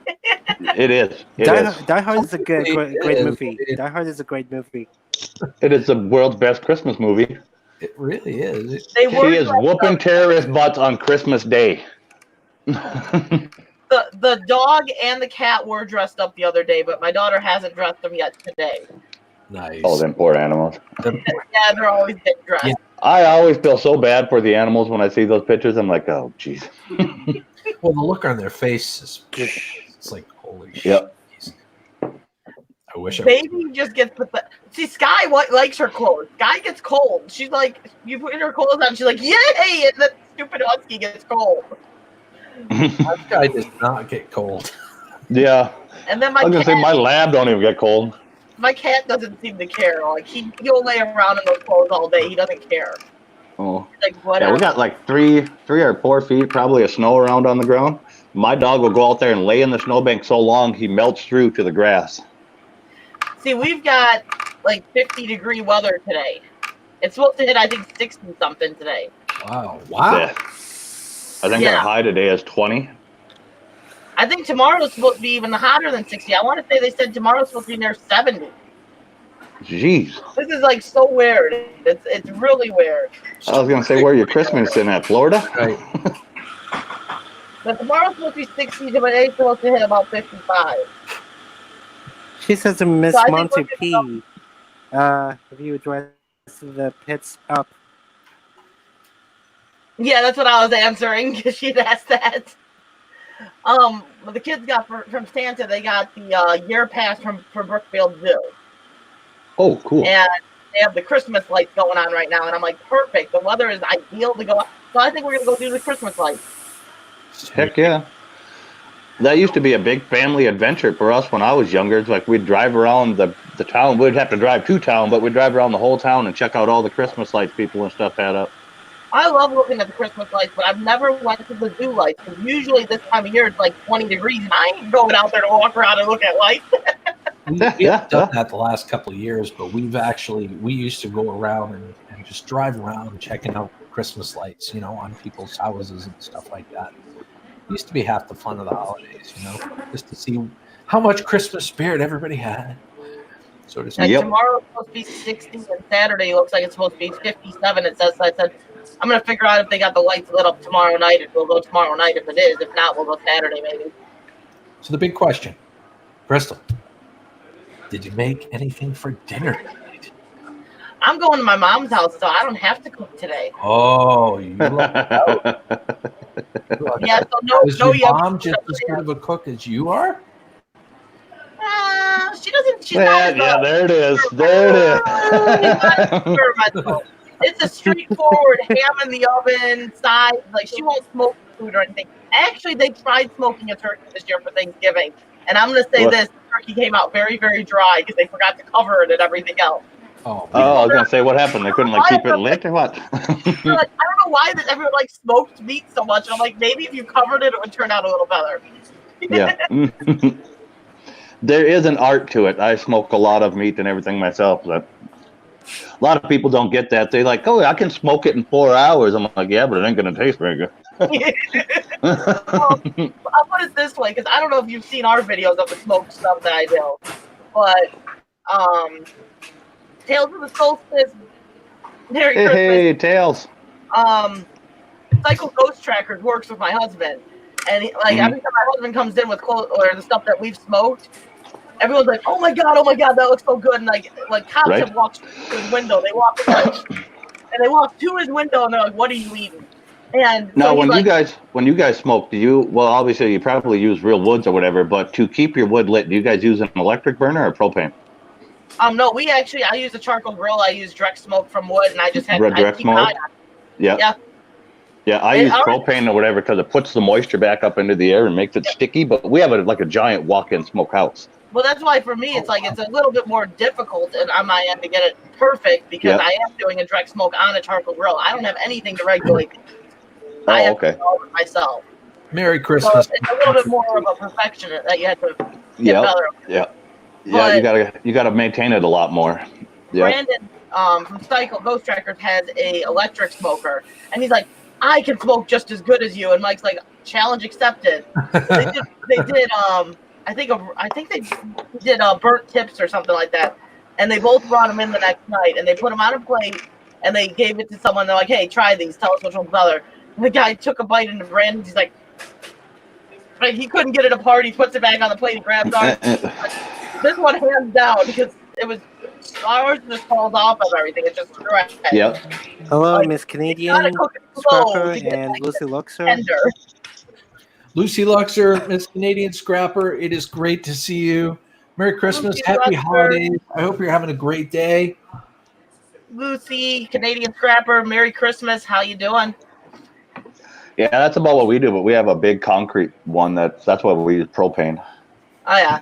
It is. It Die, is. Die Hard is a great It is. movie. Die Hard is a great movie. It is the world's best Christmas movie. It really is. They She were is whooping terrorist butts on Christmas Day. the dog and the cat were dressed up the other day, but my daughter hasn't dressed them yet today. Nice. Oh, them poor animals. Yeah, they're always getting dressed. Yeah. I always feel so bad for the animals when I see those pictures. I'm like, oh, jeez. Well, the look on their face is it's like, holy shit. Yep. I wish I Baby just gets the. See, Sky likes her clothes. Sky gets cold. She's like, you put her clothes on. She's like, yay! And the stupid husky gets cold. My guy does not get cold. Yeah. And then I was going to say, my lab don't even get cold. my cat doesn't seem to care. Like he'll lay around in those clothes all day. He doesn't care. Oh. Like Yeah, whatever. we got like 3 or 4 feet probably of snow around on the ground. My dog will go out there and lay in the snowbank so long he melts through to the grass. See, we've got like 50-degree weather today. It's supposed to hit, I think, 60 something today. Wow. Yeah. I think Yeah. our high today is 20. I think tomorrow's supposed to be even hotter than 60. I want to say they said tomorrow's supposed to be near 70. Jeez. This is like so weird. It's really weird. I was going to say, where your Christmas in at, Florida? Right. But tomorrow's supposed to be 60, but today's supposed to hit about 55. She says to Miss So I think Monty we're P. Have you addressed the pits up? Yeah, that's what I was answering because she'd asked that. The kids got from Santa, they got the year pass for Brookfield Zoo. Oh, cool. And they have the Christmas lights going on right now. And I'm like, perfect. The weather is ideal to go out. So I think we're going to go do the Christmas lights. Heck yeah. That used to be a big family adventure for us when I was younger. It's like we'd drive around the the town. We'd have to drive to town, but we'd drive around the whole town and check out all the Christmas lights people and stuff had up. I love looking at the Christmas lights, but I've never went to the zoo lights. Because usually this time of year it's like 20 degrees, and I ain't going out there to walk around and look at lights. We haven't done that the last couple of years, but we used to go around and just drive around checking out Christmas lights, on people's houses and stuff like that. It used to be half the fun of the holidays, just to see how much Christmas spirit everybody had. So to And speak. Yep. tomorrow it's supposed to be 60, and Saturday looks like it's supposed to be 57. It says. So I said, I'm gonna figure out if they got the lights lit up tomorrow night. If we'll go tomorrow night, if it is. If not, we'll go Saturday maybe. So the big question, Crystal, did you make anything for dinner tonight? I'm going to my mom's house, so I don't have to cook today. Oh, you lucked out. Yeah, so no, Is no. your mom just as good of a cook as you are? She doesn't. She's Yeah, not. there it is. There it is. It's a straightforward ham in the oven side. Like, she won't smoke food or anything. Actually, they tried smoking a turkey this year for Thanksgiving, and I'm gonna say What? this: the turkey came out very, very dry because they forgot to cover it and everything else. Oh, Oh, I was gonna say, what happened? They couldn't keep it lit or what? They're like, I don't know why that everyone likes smoked meat so much. And I'm like, maybe if you covered it, it would turn out a little better. Yeah. There is an art to it. I smoke a lot of meat and everything myself. But a lot of people don't get that. They like, oh, I can smoke it in 4 hours. I'm like, yeah, but it ain't gonna taste very good. I'll put it this way, because I don't know if you've seen our videos of the smoked stuff that I do, but Tales of the Solstice, Merry Christmas. Hey, Tails. Cycle Ghost Trackers works with my husband, and every time my husband comes in with clothes or the stuff that we've smoked, everyone's like, oh my god, that looks so good. And like cops Right. have walked to his window. They walk and they walk to his window and they're like, what are you eating? And Now, so he's when you guys smoke, well, obviously you probably use real woods or whatever, but to keep your wood lit, do you guys use an electric burner or propane? No, I use a charcoal grill. I use direct smoke from wood, and I just had Direct keep an eye smoke? on it. Yeah. Yeah, I And use ours- propane or whatever because it puts the moisture back up into the air and makes it sticky, but we have like a giant walk-in smokehouse. Well, that's why for me, it's like it's a little bit more difficult and on my end to get it perfect because Yep. I am doing a direct smoke on a charcoal grill. I don't have anything to regulate. I Oh, have okay. to do all of it myself. Merry So Christmas. it's a little bit more of a perfection that you have to get Yeah, better. yeah, But- you gotta maintain it a lot more. Yeah, Brandon from Cycle Ghost Trackers has a electric smoker, and he's like, I can smoke just as good as you. And Mike's like, challenge accepted. They did I think they did burnt tips or something like that, and they both brought them in the next night, and they put them on a plate, and they gave it to someone. They're like, hey, try these. Tell us which one's better. And the guy took a bite into Brandon's. He's like he couldn't get it apart. He puts it back on the plate and grabs ours. This one hands down because it was ours just falls off of everything. It's just correct. Yep. Hello, Like, Miss Gotta Canadian cook it slow Scrapper to get and like Lucy the Luxor. tender. Lucy Luxor, Miss Canadian Scrapper, it is great to see you. Merry Christmas, Lucy happy Luxor. holidays. I hope you're having a great day. Lucy, Canadian Scrapper, Merry Christmas. How you doing? Yeah, that's about what we do, but we have a big concrete one that's why we use propane. Oh yeah.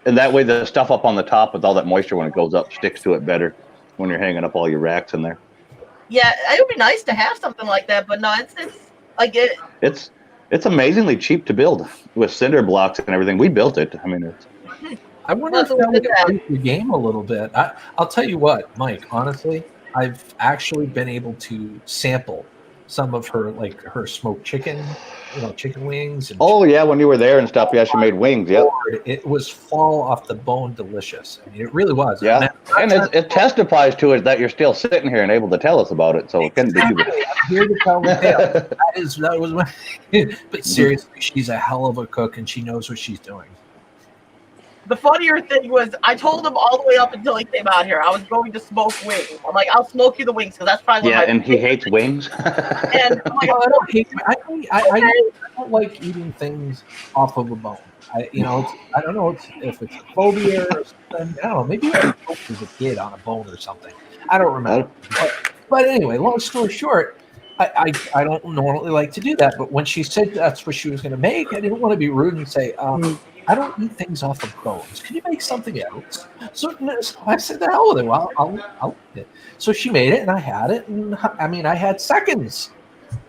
And that way the stuff up on the top with all that moisture when it goes up sticks to it better when you're hanging up all your racks in there. Yeah, it would be nice to have something like that, but no, it's like it. It's amazingly cheap to build with cinder blocks and everything. We built it. I mean, I wonder if that would improve the game a little bit. I'll tell you what, Mike, honestly, I've actually been able to sample some of her smoked chicken, chicken wings. And oh yeah, when you were there and stuff, yeah, she made wings. Yep. It was fall off the bone delicious. I mean, it really was. Yeah, and it testifies to it that you're still sitting here and able to tell us about it. So it couldn't be too bad. I'm here to tell the tale. That was my, but seriously, she's a hell of a cook and she knows what she's doing. The funnier thing was, I told him all the way up until he came out here, I was going to smoke wings. I'm like, I'll smoke you the wings because that's probably Yeah, one of my and he hates wings. And I'm like, I don't hate. I don't like eating things off of a bone. I don't know if it's a phobia or something. I don't know. Maybe I smoked as a kid on a bone or something. I don't remember. But anyway, long story short, I don't normally like to do that. But when she said that's what she was going to make, I didn't want to be rude and say, I don't eat things off of bones. Can you make something else? So I said, the hell with it. Well, I'll eat it. So she made it, and I had it, and I mean, I had seconds.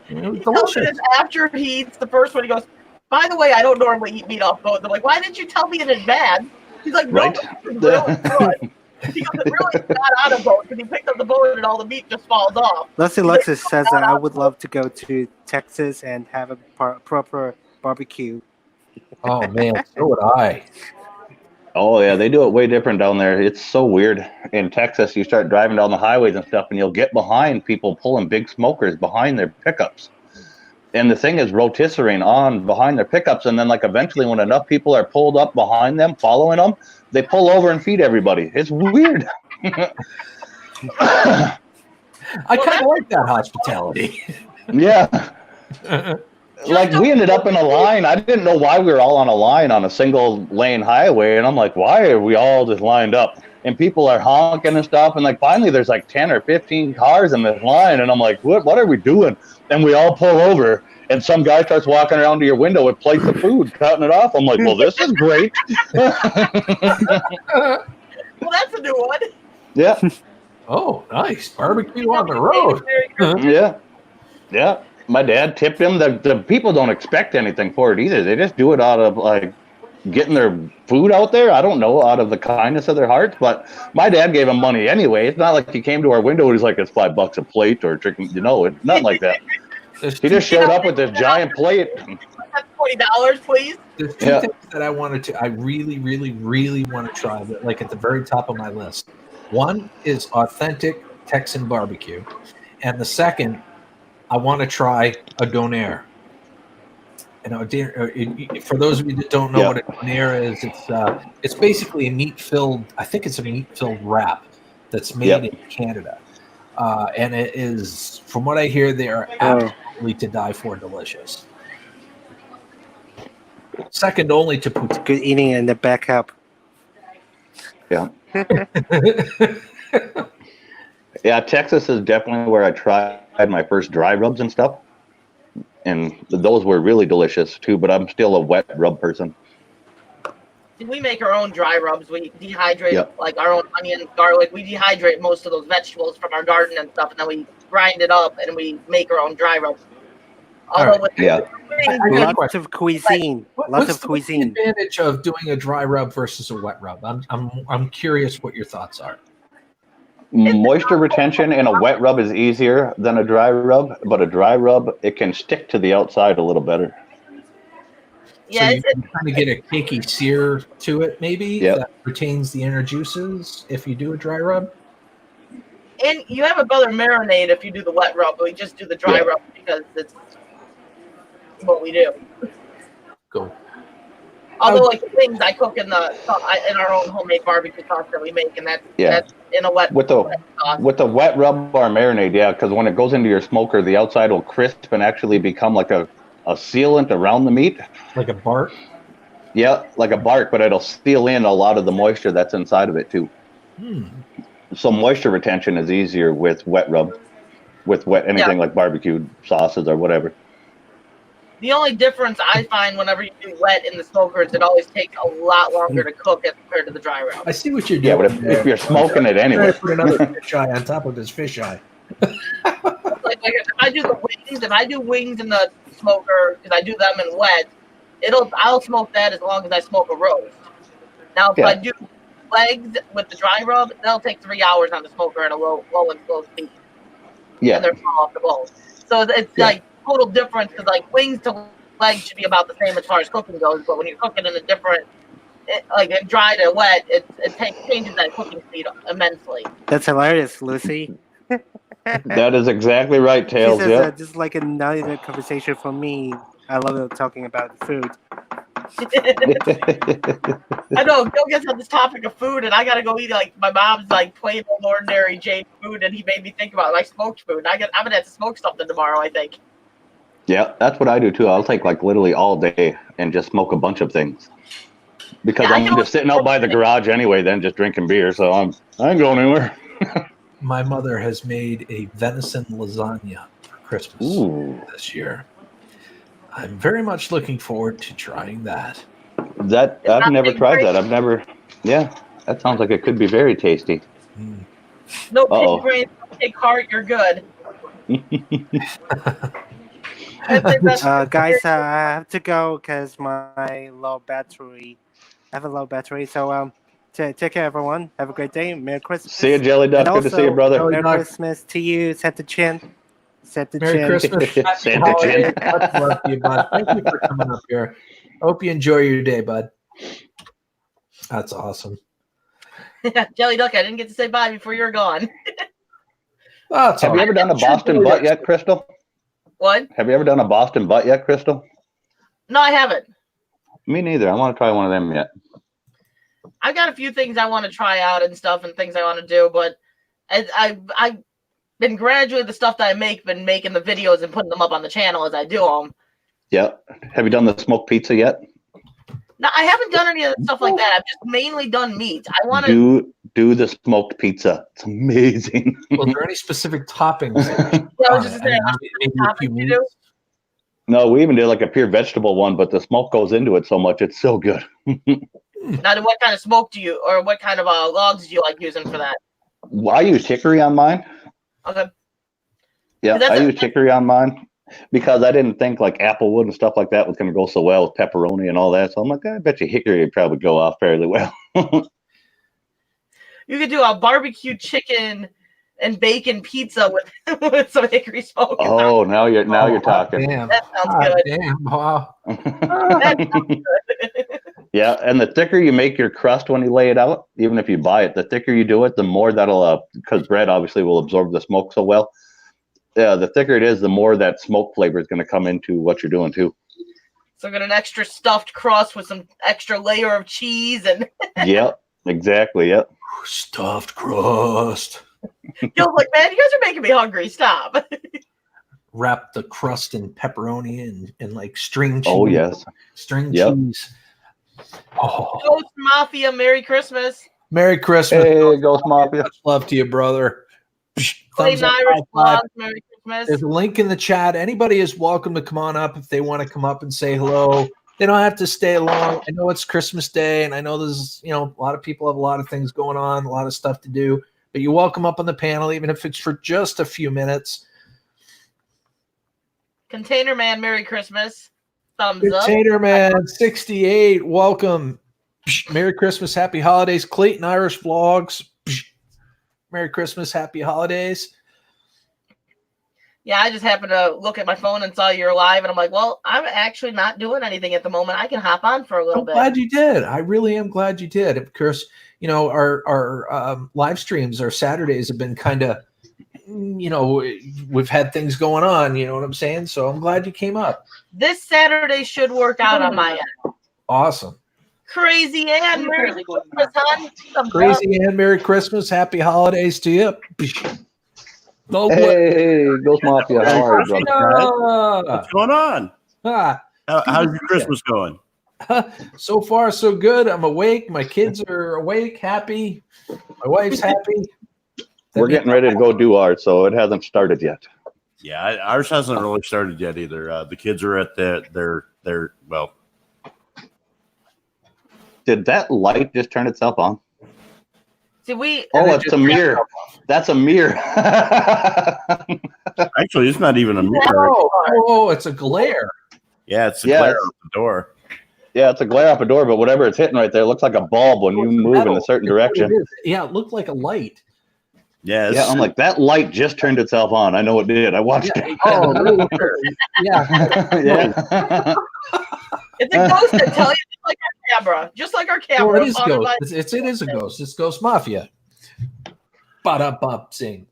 It was He tells me delicious. this after he eats the first one. He goes, "By the way, I don't normally eat meat off bones." I'm like, "Why didn't you tell me in advance?" He's like, "No, Right. it's really good." He goes, "It really is not out of bone because he picked up the bone and all the meat just falls off." Leslie Luxus says that I would love to go to Texas and have a proper barbecue. Oh man, so would I. Oh yeah, they do it way different down there. It's so weird. In Texas, you start driving down the highways and stuff, and you'll get behind people pulling big smokers behind their pickups. And the thing is rotisserie on behind their pickups, and then like eventually when enough people are pulled up behind them, following them, they pull over and feed everybody. It's weird. I kind of like that hospitality. Yeah. Like we ended up in a line. I didn't know why we were all on a line on a single lane highway, and I'm like, why are we all just lined up? And people are honking and stuff, and like finally there's like 10 or 15 cars in this line, and I'm like, what are we doing? And we all pull over, and some guy starts walking around to your window with plates of food, cutting it off. I'm like, well, this is great. Well, that's a new one. Yeah, Oh, nice barbecue on the road. yeah, yeah. My dad tipped him. The people don't expect anything for it either. They just do it out of like getting their food out there. I don't know, out of the kindness of their hearts. But my dad gave him money anyway. It's not like he came to our window and he's like, it's $5 a plate or chicken. You know, it's not like that. He just showed up with this giant plate. That's $20, please. There's two Yeah. things that I really, really, really want to try, but like at the very top of my list. One is authentic Texan barbecue, and the second, I want to try a donair. You know, for those of you that don't know Yeah. what a donair is, it's basically a meat-filled. I think it's a meat-filled wrap that's made Yep. in Canada, and it is, from what I hear, they are absolutely to die for delicious. Second only to poutine. Good eating in the backup. Yeah. Yeah, Texas is definitely where I tried my first dry rubs and stuff. And those were really delicious too, but I'm still a wet rub person. We make our own dry rubs. We dehydrate Yep. like our own onion, garlic. We dehydrate most of those vegetables from our garden and stuff, and then we grind it up and we make our own dry rubs. Although right. with Yeah. I got a Lots question. of cuisine. Lots What's of the cuisine. advantage of doing a dry rub versus a wet rub? I'm curious what your thoughts are. Moisture retention in a wet rub is easier than a dry rub, but a dry rub, it can stick to the outside a little better. yeah, so you it's, can kind of get a cakey sear to it, maybe Yep. that retains the inner juices if you do a dry rub. and you have a better marinade if you do the wet rub, but we just do the dry Yeah. rub because it's what we do. Go. Although, like the things I cook in our own homemade barbecue sauce that we make, and that's in a wet With the sauce. with the wet rub or marinade, yeah, because when it goes into your smoker, the outside will crisp and actually become like a sealant around the meat. Like a bark. Yeah, like a bark, but it'll seal in a lot of the moisture that's inside of it too. So moisture retention is easier with wet rub, with wet anything like barbecue sauces or whatever. The only difference I find whenever you do wet in the smoker is it always takes a lot longer to cook as compared to the dry rub. I see what you're Yeah, doing. but if you're smoking it anyway. Put another fisheye on top of this fisheye. Like if I do the wings, if I do wings in the smoker because I do them in wet, I'll smoke that as long as I smoke a roast. Now if I do legs with the dry rub, that'll take 3 hours on the smoker at a low and slow speed. Yeah. And they're fall off the bone. So it's like total difference because like wings to legs should be about the same as far as cooking goes, but when you're cooking in a different, like dry to wet, it changes that cooking speed immensely. That's hilarious, Lucy. That is exactly right, She Tails. says Yeah. this is like a not even a conversation for me. I love talking about food. I know Gil gets on this topic of food, and I gotta go eat like my mom's like plain old ordinary Jane food, and he made me think about like smoked food. I'm gonna have to smoke something tomorrow, I think. Yeah, that's what I do too. I'll take like literally all day and just smoke a bunch of things. Because Yeah, I I'm know. just sitting out by the garage anyway, then just drinking beer. So I ain't going anywhere. My mother has made a venison lasagna for Christmas Ooh. this year. I'm very much looking forward to trying that. That It's I've not never big tried brain. that. I've never. Yeah, that sounds like it could be very tasty. No Uh-oh. pig brains, no pig heart. You're good. I'd say that's Guys, I have to go because my low battery. I have a low battery. So take care, everyone. Have a great day. Merry Christmas. See you, Jelly Duck. And Good to see you, also, brother. Jelly Merry Duck. Christmas to you, Santa Chin. Santa Merry Chin. Christmas. Happy Santa holidays. Chin. Much love to you, bud. Thank you for coming up here. Hope you enjoy your day, bud. That's awesome. Jelly Duck. I didn't get to say bye before you were gone. Oh, it's Have all you right. ever done a Sure, Boston Jelly butt Duck's- yet, Crystal? What? Have you ever done a Boston butt yet, Crystal? No, I haven't. Me neither. I want to try one of them yet. I've got a few things I want to try out and stuff and things I want to do, but I've been gradually the stuff that I make, been making the videos and putting them up on the channel as I do them. Yep. Have you done the smoked pizza yet? No, I haven't done any of the stuff like that. I've just mainly done meat. I want to. Do the smoked pizza. It's amazing. Well, are there any specific toppings? I was just saying, Maybe a few topic to do. meats? No, we even did like a pure vegetable one, but the smoke goes into it so much. It's so good. Now, what kind of smoke do you, or what kind of logs do you like using for that? Well, I use hickory on mine. Okay. Yeah, That's I a- use hickory on mine because I didn't think like applewood and stuff like that was going to go so well with pepperoni and all that. So I'm like, I bet you hickory would probably go off fairly well. You could do a barbecue chicken and bacon pizza with with some hickory smoke. Oh, now you're talking. Damn. That sounds Hot good. damn. Wow. Yeah, and the thicker you make your crust when you lay it out, even if you buy it, the thicker you do it, the more that'll because bread obviously will absorb the smoke so well. Yeah, the thicker it is, the more that smoke flavor is going to come into what you're doing too. So got an extra stuffed crust with some extra layer of cheese, and Yep, exactly. Yep. Stuffed crust. Gil's like, man, you guys are making me hungry. Stop. Wrap the crust in pepperoni and like string cheese. Oh yes. String Yep. cheese. Oh, Ghost Mafia, Merry Christmas. Merry Christmas. Hey, Ghost Mafia. Much love to you, brother. Clayton Thumbs up, Irish high five. Vlogs, Merry Christmas. There's a link in the chat. Anybody is welcome to come on up if they want to come up and say hello. They don't have to stay long. I know it's Christmas Day, and I know there's, a lot of people have a lot of things going on, a lot of stuff to do, but you're welcome up on the panel, even if it's for just a few minutes. Container Man, Merry Christmas. Thumbs up. Container Man 68, welcome. Merry Christmas, happy holidays. Clayton Irish Vlogs. Merry Christmas, happy holidays. Yeah, I just happened to look at my phone and saw you're live, and I'm like, well, I'm actually not doing anything at the moment. I can hop on for a little I'm bit. glad you did. I really am glad you did. Of course, our live streams, our Saturdays have been kind of, we've had things going on. You know what I'm saying? So I'm glad you came up. This Saturday should work out on my end. Awesome. Crazy and Merry Christmas, hon. Thumbs up. Crazy and Merry Christmas. Happy holidays to you. No Hey, Ghost Mafia. How are you, brother? What's going on? How's your Christmas going? So far, so good. I'm awake. My kids are awake, happy. My wife's happy. We're getting ready to go do ours, so it hasn't started yet. Yeah, ours hasn't really started yet either. The kids are at their well. Did that light just turn itself on? See, we Oh, it's a mirror. That's a mirror. Actually, it's not even a mirror. Oh, it's a glare. Yeah, it's a Yeah, glare it's- out the door. Yeah, it's a glare off a door, but whatever it's hitting right there, it looks like a bulb when you move in a Metal. certain It's what it direction. is. Yeah, it looked like a light. Yeah, Yeah, I'm like, that light just turned itself on. I know it did. I watched it. Oh, really weird. Yeah. Yeah. it's a ghost that tell you just like our camera. Just like our camera. Well, it is followed ghost. by- It is a ghost. It's Ghost Mafia. Ba-da-bop sing.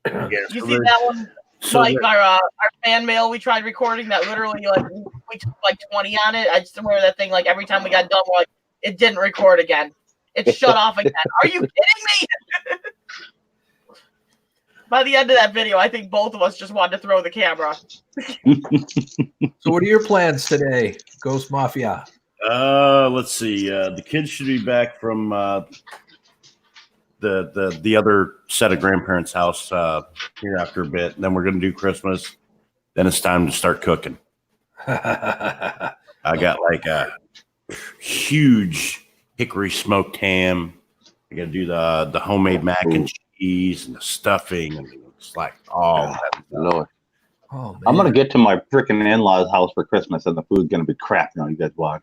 Yeah, You so see they're- that one? so Like they're- our fan mail we tried recording that literally like we took like 20 on it. I just remember that thing like every time we got done, we're like, it didn't record again. It shut off again. Are you kidding me? By the end of that video, I think both of us just wanted to throw the camera. So what are your plans today, Ghost Mafia? let's see. The kids should be back from the other set of grandparents' house here after a bit. And then we're gonna do Christmas. Then it's time to start cooking. I got like huge hickory smoked ham. I got to do the homemade mac and cheese and the stuffing, and it's like all that. Lord. Oh, man. I'm gonna get to my freaking in-laws' house for Christmas, and the food's gonna be crap. Now you guys walk.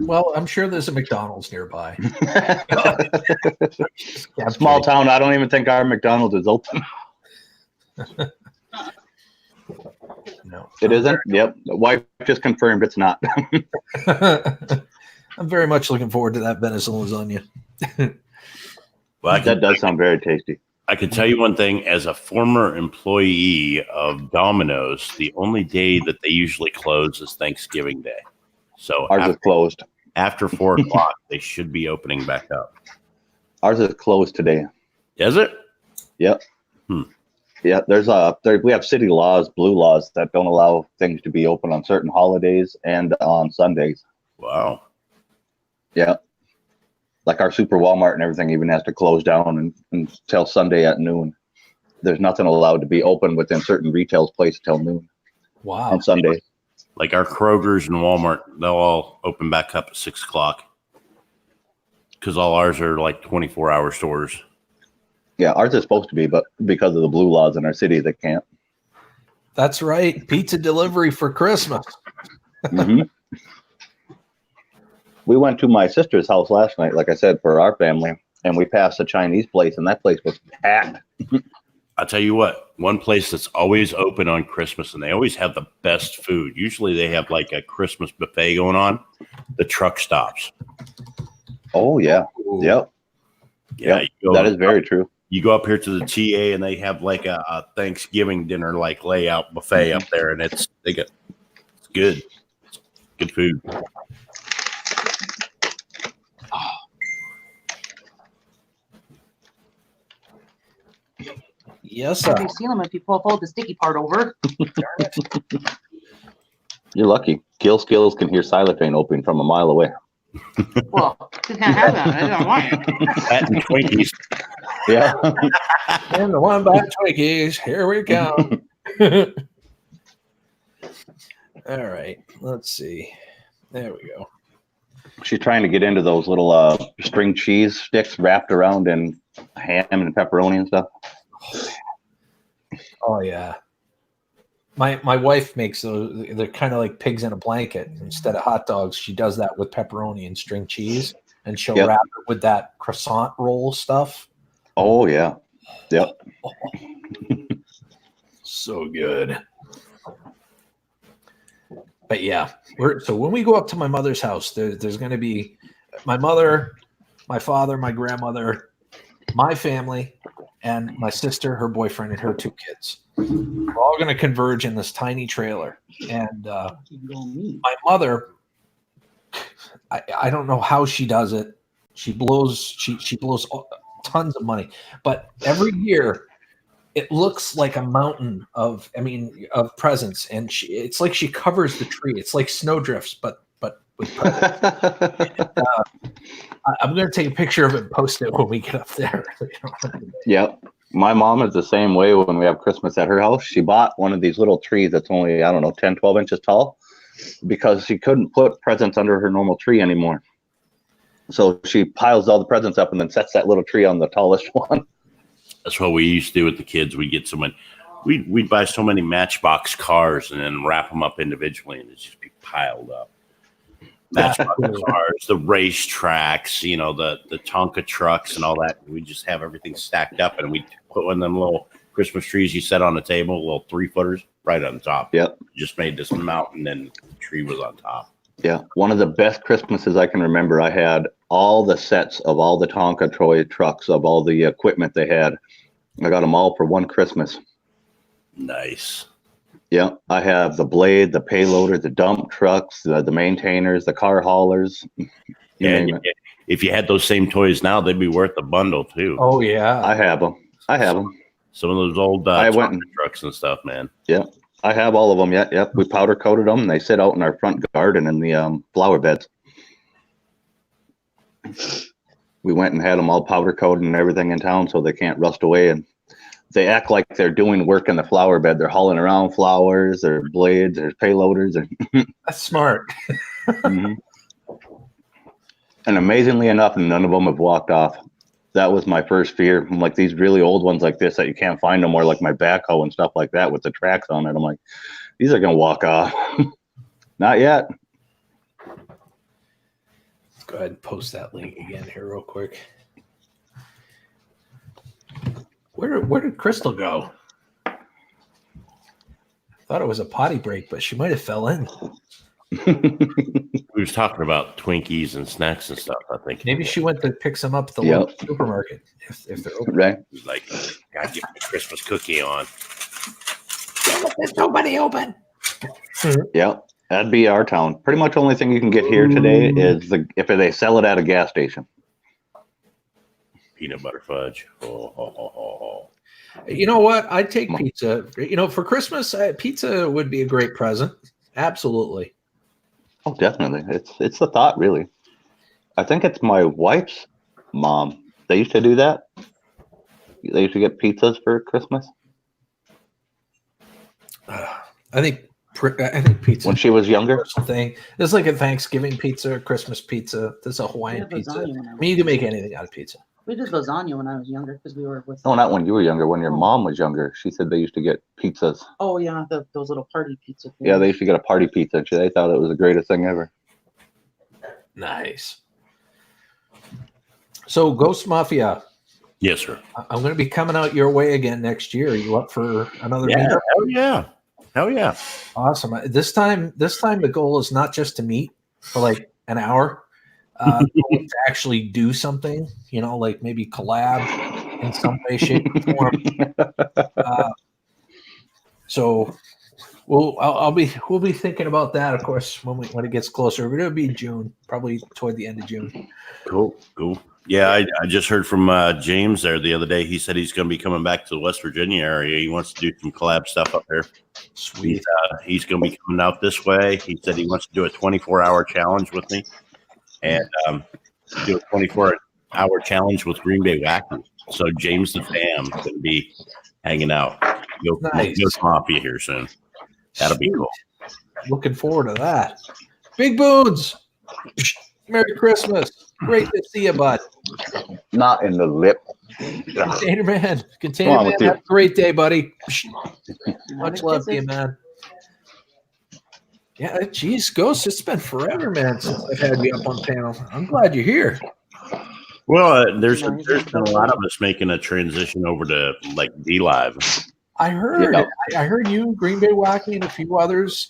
Well, I'm sure there's a McDonald's nearby. Small town. I don't even think our McDonald's is open. No, It isn't. Yep. The wife just confirmed it's not. I'm very much looking forward to that venison lasagna. Well, That does sound very tasty. I can tell you one thing. As a former employee of Domino's, the only day that they usually close is Thanksgiving Day. So Ours is closed. after 4 o'clock, they should be opening back up. Ours is closed today. Is it? Yep. Yeah, we have city laws, blue laws that don't allow things to be open on certain holidays and on Sundays. Wow. Yeah. Like our super Walmart and everything even has to close down until Sunday at noon. There's nothing allowed to be open within certain retail places till noon Wow. on Sunday. Like our Kroger's and Walmart, they'll all open back up at 6 o'clock because all ours are like 24-hour stores. Yeah, ours is supposed to be, but because of the blue laws in our city, they can't. That's right. Pizza delivery for Christmas. Mhm. We went to my sister's house last night, like I said, for our family, and we passed a Chinese place, and that place was packed. I'll tell you what, one place that's always open on Christmas, and they always have the best food. Usually they have like a Christmas buffet going on. The Truck Stops. Oh, yeah. Yep. Yeah, Yep. That is very true. You go up here to the TA, and they have like a Thanksgiving dinner like layout buffet up there, and it's good. It's good food. Yes, sir. You see them if you fold the sticky part over. You're lucky. Gill Skills can hear Xylophane opening from a mile away. Well, you can't have that. I don't want it. That and Twinkies. Yeah. And the one by Twinkies. Here we go. All right. Let's see. There we go. She's trying to get into those little string cheese sticks wrapped around in ham and pepperoni and stuff. Oh yeah. My wife makes those. They're kind of like pigs in a blanket. Instead of hot dogs, she does that with pepperoni and string cheese, and she'll Yep. wrap it with that croissant roll stuff. Oh, yeah. Yep. So good. But yeah, so when we go up to my mother's house, there's going to be my mother, my father, my grandmother, my family, and my sister, her boyfriend, and her 2 kids. We're all going to converge in this tiny trailer. And my mother, I don't know how she does it. She blows tons of money, but every year it looks like a mountain of presents, and it's like she covers the tree. It's like snowdrifts, but with presents. I'm going to take a picture of it and post it when we get up there. Yep. My mom is the same way when we have Christmas at her house. She bought one of these little trees that's only, 10, 12 inches tall because she couldn't put presents under her normal tree anymore. So she piles all the presents up and then sets that little tree on the tallest one. That's what we used to do with the kids. We'd get we'd buy so many Matchbox cars and then wrap them up individually, and it'd just be piled up. Matchbox cars, the race tracks, the Tonka trucks and all that. We just have everything stacked up, and we put one of them little Christmas trees you set on the table, little 3-footers, right on top. Yep. Just made this mountain, and the tree was on top. Yeah. One of the best Christmases I can remember, I had all the sets of all the Tonka toy trucks, of all the equipment they had. I got them all for one Christmas. Nice. Yeah, I have the blade, the payloader, the dump trucks, the maintainers, the car haulers. And if you had those same toys now, they'd be worth the bundle too. Oh yeah, I have them. Some of those old trucks and stuff, man. Yeah, I have all of them. Yep. We powder coated them, and they sit out in our front garden in the flower beds. We went and had them all powder coated and everything in town, so they can't rust away. And they act like they're doing work in the flower bed. They're hauling around flowers or blades or payloaders. That's smart. Mhm. And amazingly enough, none of them have walked off. That was my first fear. I'm like, these really old ones like this that you can't find no more, like my backhoe and stuff like that with the tracks on it. I'm like, these are going to walk off. Not yet. Let's go ahead and post that link again here real quick. Where did Crystal go? Thought it was a potty break, but she might have fell in. We was talking about Twinkies and snacks and stuff. I think Maybe she went to pick some up at the Yep. local supermarket if they're open. Right. It was like, gotta get my Christmas cookie on. There's nobody open. Yeah. That'd be our town. Pretty much only thing you can get here today is if they sell it at a gas station. Peanut butter fudge. Oh. You know what? I'd take pizza. You know, for Christmas, pizza would be a great present. Absolutely. Oh, definitely. It's the thought, really. I think it's my wife's mom. They used to do that. They used to get pizzas for Christmas I think pizza when she was younger. thing. It's like a Thanksgiving pizza, Christmas pizza. There's a Hawaiian We had pizza. lasagna when I I was mean, you can make anything out of pizza. We did lasagna when I was younger because we were with. No, not when you were younger. When your mom was younger, she said they used to get pizzas. Oh yeah, those little party pizza things. Yeah, they used to get a party pizza. And they thought it was the greatest thing ever. Nice. So, Ghost Mafia, Yes, sir. I'm going to be coming out your way again next year. Are you up for another Yeah. meetup? Hell yeah. Awesome. This time the goal is not just to meet for like an hour, to actually do something. You know, like maybe collab in some way, shape, or form. So we'll be thinking about that, of course, when it gets closer. It'll be June, probably toward the end of June. Cool. Yeah, I just heard from James there the other day. He said he's going to be coming back to the West Virginia area. He wants to do some collab stuff up there. Sweet. He's going to be coming out this way. He said he wants to do a 24-hour challenge with me and do a 24-hour challenge with Green Bay Wacky. So James the fam going to be hanging out. Nice. Go Mafia here soon. That'll be cool. Looking forward to that. Big Boons. Merry Christmas. Great to see you, bud. Not in the lip. Container Man. Come Container on Man, with you. have a great day, buddy. Much love to you, man. Yeah, geez, Ghost, it's been forever, man, since I've had you up on panel. I'm glad you're here. Well, there's been a lot of us making a transition over to like D-Live. I heard Yeah. I heard you, Green Bay Wacky, and a few others.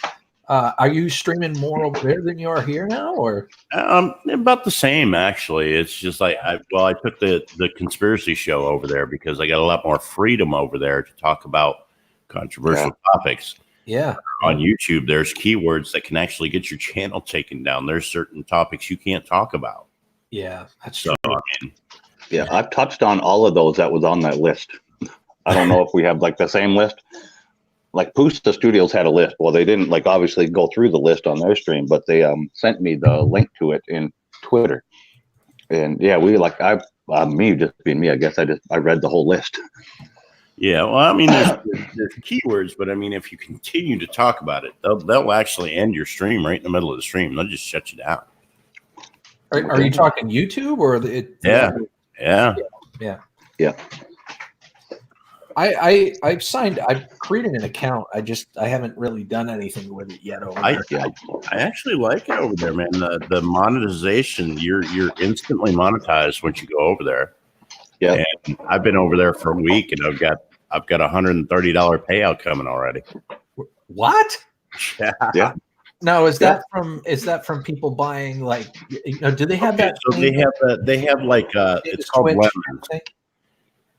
Are you streaming more over there than you are here now, or? About the same, actually. It's just like I took the conspiracy show over there because I got a lot more freedom over there to talk about controversial topics. Yeah. On YouTube, there's keywords that can actually get your channel taken down. There's certain topics you can't talk about. Yeah, that's So, true. I mean, Yeah, I've touched on all of those that was on that list. I don't know if we have like the same list. Like Pusta Studios had a list. Well, they didn't like obviously go through the list on their stream, but they sent me the link to it in Twitter. And yeah, we like me just being me, I guess I read the whole list. yeah, well, I mean, there's keywords, but I mean, if you continue to talk about it, they'll actually end your stream right in the middle of the stream. They'll just shut you down. Are you talking YouTube or Yeah. I've created an account. I haven't really done anything with it yet over there. I actually like it over there, man. The monetization, you're instantly monetized once you go over there. Yeah. And I've been over there for a week and I've got $130 payout coming already. What? Yeah. Now is that from people buying like do they have that? So they have like it's called Twitch Lemon. thing?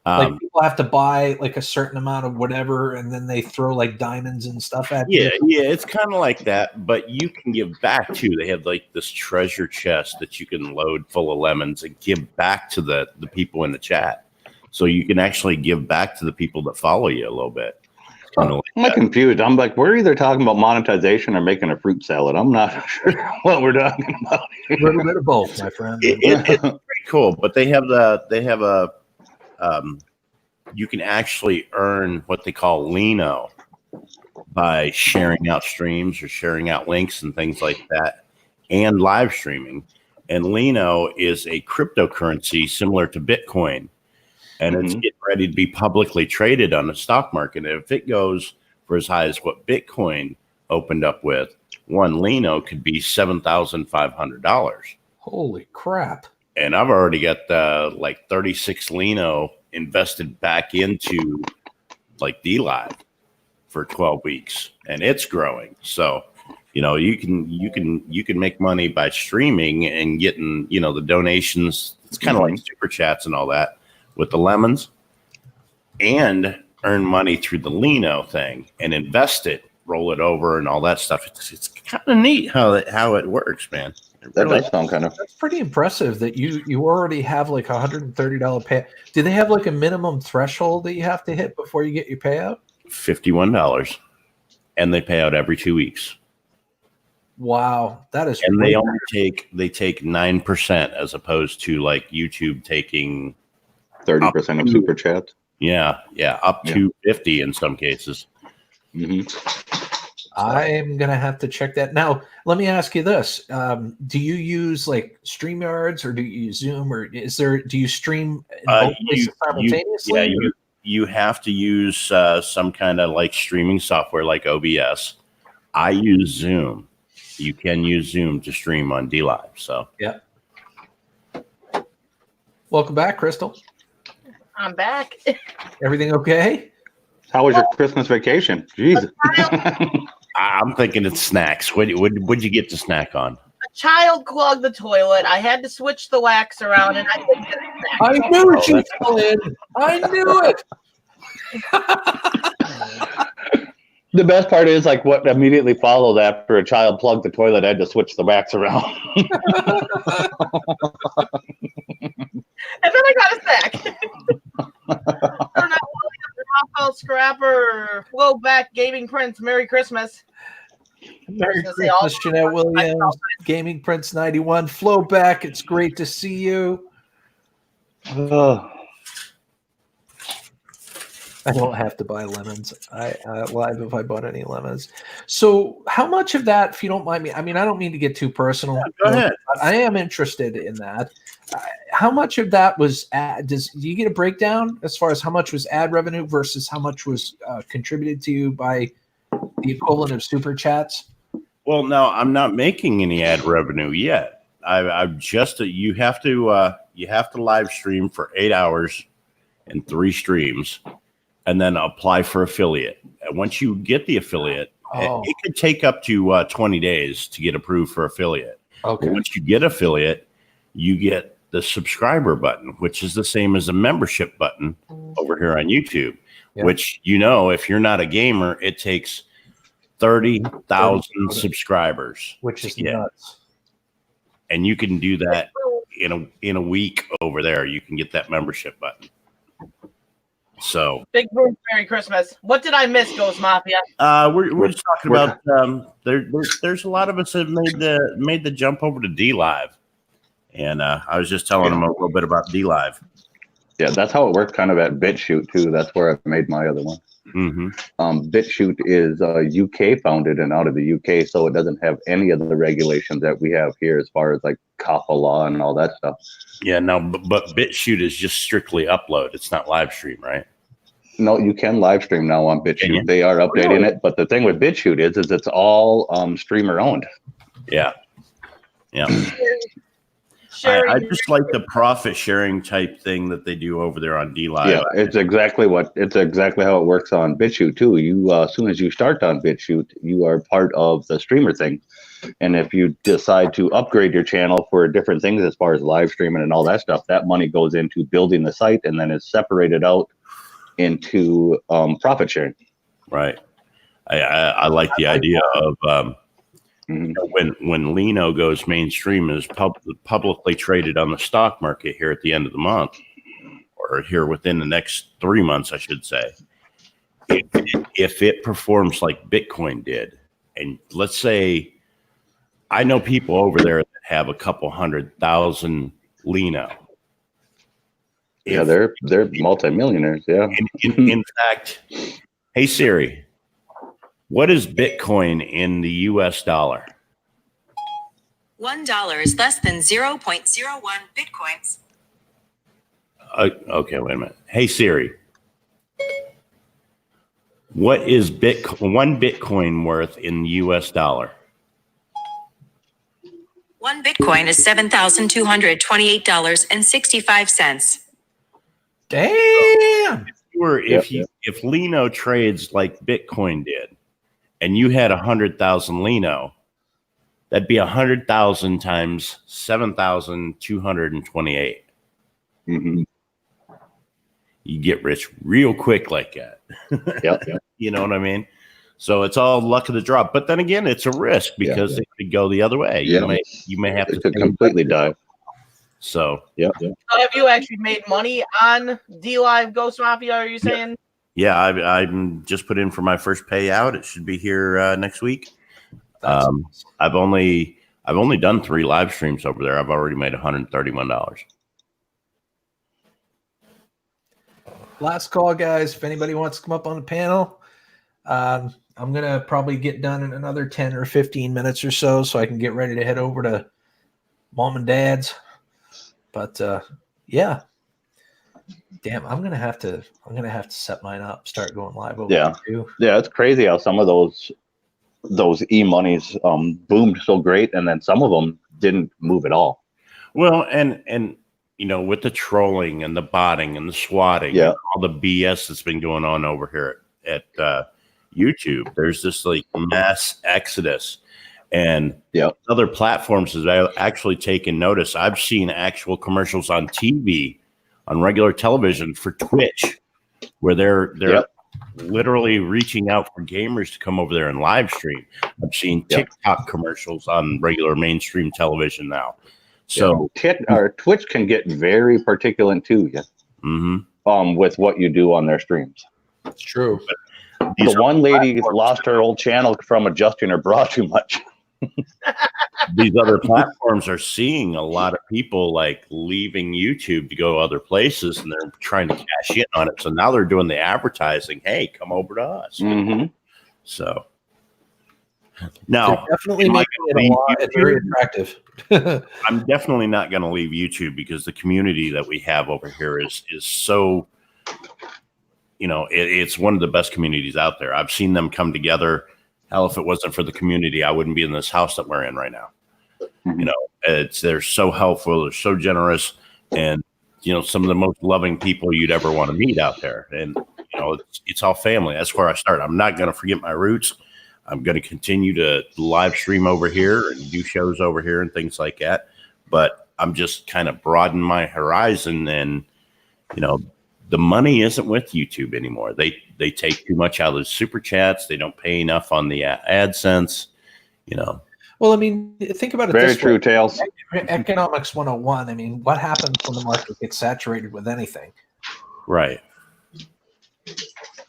Like people have to buy like a certain amount of whatever, and then they throw like diamonds and stuff at you. Yeah, it's kind of like that, but you can give back too. They have like this treasure chest that you can load full of lemons and give back to the people in the chat. So you can actually give back to the people that follow you a little bit. Kind of like I'm like confused. I'm like, we're either talking about monetization or making a fruit salad. I'm not sure what we're talking about. A little bit of both, my friend. it's pretty cool, but they have you can actually earn what they call Lino by sharing out streams or sharing out links and things like that, and live streaming. And Lino is a cryptocurrency similar to Bitcoin, and it's getting ready to be publicly traded on the stock market. And if it goes for as high as what Bitcoin opened up with, one Lino could be $7,500. Holy crap. And I've already got like 36 Lino invested back into like DLive for 12 weeks, and it's growing. So, you can make money by streaming and getting, the donations. It's kind of like super chats and all that with the lemons, and earn money through the Lino thing and invest it, roll it over, and all that stuff. It's kind of neat how it works, man. That does sound kind of. That's pretty impressive that you already have like $130 pay. Do they have like a minimum threshold that you have to hit before you get your payout? $51, and they pay out every 2 weeks. Wow, that is. And they only take 9% as opposed to like YouTube taking 30% of super chats. Yeah, up to 50 in some cases. I'm gonna have to check that. Now, let me ask you this: do you use like StreamYards, or do you use Zoom, or do you stream in both places simultaneously? You have to use some kind of like streaming software like OBS. I use Zoom. You can use Zoom to stream on DLive. So yeah. Welcome back, Crystal. I'm back. Everything okay? How was your Christmas vacation? Jeez. I'm thinking it's snacks. What'd you get to snack on? A child clogged the toilet. I had to switch the wax around, and I couldn't get it back. I knew she fell in. I knew it. The best part is like what immediately followed after a child plugged the toilet, I had to switch the wax around. And then I got a snack. Raphael Scrapper, Flow Back, Gaming Prince, Merry Christmas. Merry Christmas, Jeanette Williams, Gaming Prince 91. Flow Back, it's great to see you. I don't have to buy lemons. I live if I bought any lemons. So how much of that, if you don't mind me, I mean, I don't mean to get too personal. Yeah, go ahead. But I am interested in that. How much of that was do you get a breakdown as far as how much was ad revenue versus how much was contributed to you by the equivalent of super chats? Well, no, I'm not making any ad revenue yet. I've just you have to live stream for 8 hours and 3 streams, and then apply for affiliate. And once you get the affiliate, it could take up to 20 days to get approved for affiliate. Okay. But once you get affiliate, you get the subscriber button, which is the same as a membership button over here on YouTube, which, if you're not a gamer, it takes 30,000 subscribers. Which is nuts. And you can do that in a week over there. You can get that membership button. So Big Boom, Merry Christmas. What did I miss, Ghost Mafia? we're just talking about there's a lot of us have made the jump over to DLive. And I was just telling them a little bit about DLive. Yeah, that's how it works kind of at BitChute too. That's where I've made my other one. BitChute is UK founded and out of the UK, so it doesn't have any of the regulations that we have here as far as like COPPA law and all that stuff. Yeah, no, but BitChute is just strictly upload. It's not live stream, right? No, you can live stream now on BitChute. They are updating it, but the thing with BitChute is it's all streamer owned. Yeah. I just like the profit sharing type thing that they do over there on DLive. Yeah, it's exactly how it works on BitChute too. You as soon as you start on BitChute, you are part of the streamer thing. And if you decide to upgrade your channel for different things as far as live streaming and all that stuff, that money goes into building the site and then is separated out into profit sharing. Right. I like the idea of when Lino goes mainstream and is publicly traded on the stock market here at the end of the month, or here within the next 3 months, I should say, if it performs like Bitcoin did, and let's say I know people over there that have a couple 100,000 Lino, Yeah, they're multimillionaires. Yeah. In fact, hey Siri, what is Bitcoin in the US dollar? $1 is less than 0.01 Bitcoins. Okay, wait a minute. Hey Siri, what is one Bitcoin worth in US dollar? 1 Bitcoin is $7,228.65. Damn. If Lino trades like Bitcoin did, and you had 100,000 Lino, that'd be 100,000 times 7,228. Mm-hmm. You get rich real quick like that. Yep. You know what I mean? So it's all luck of the draw. But then again, it's a risk because it could go the other way. Yeah. You may have It to could completely die. So Yeah. So have you actually made money on DLive Ghost Mafia? Are you saying? yeah, I'm just put in for my first payout. It should be here next week. I've only done 3 live streams over there. I've already made $131. Last call, guys. If anybody wants to come up on the panel, I'm going to probably get done in another 10 or 15 minutes or so I can get ready to head over to mom and dad's. But yeah. Damn, I'm going to have to set mine up, start going live over there too. Yeah, it's crazy how some of those e-monies boomed so great, and then some of them didn't move at all. Well, and you know, with the trolling and the botting and the swatting, and all the BS that's been going on over here at YouTube, there's this like mass exodus, and other platforms have actually taken notice. I've seen actual commercials on TV, on regular television for Twitch, where they're literally reaching out for gamers to come over there and live stream. I've seen TikTok commercials on regular mainstream television now. So Twitch can get very particular too, with what you do on their streams. It's true. The one lady lost her old channel from adjusting her bra too much. These other platforms are seeing a lot of people like leaving YouTube to go other places, and they're trying to cash in on it. So now they're doing the advertising. Hey, come over to us. So now, definitely making it a lot very attractive. I'm definitely not going to leave YouTube because the community that we have over here is so, you know, it's one of the best communities out there. I've seen them come together. Hell, if it wasn't for the community, I wouldn't be in this house that we're in right now. You know, they're so helpful, they're so generous, and you know, some of the most loving people you'd ever want to meet out there. And you know, it's all family. That's where I start. I'm not going to forget my roots. I'm going to continue to live stream over here and do shows over here and things like that. But I'm just kind of broaden my horizon, and you know, the money isn't with YouTube anymore. They take too much out of the super chats. They don't pay enough on the AdSense. You know. Well, I mean, think about it. Very this true, way. Tails. Economics 101. I mean, what happens when the market gets saturated with anything? Right.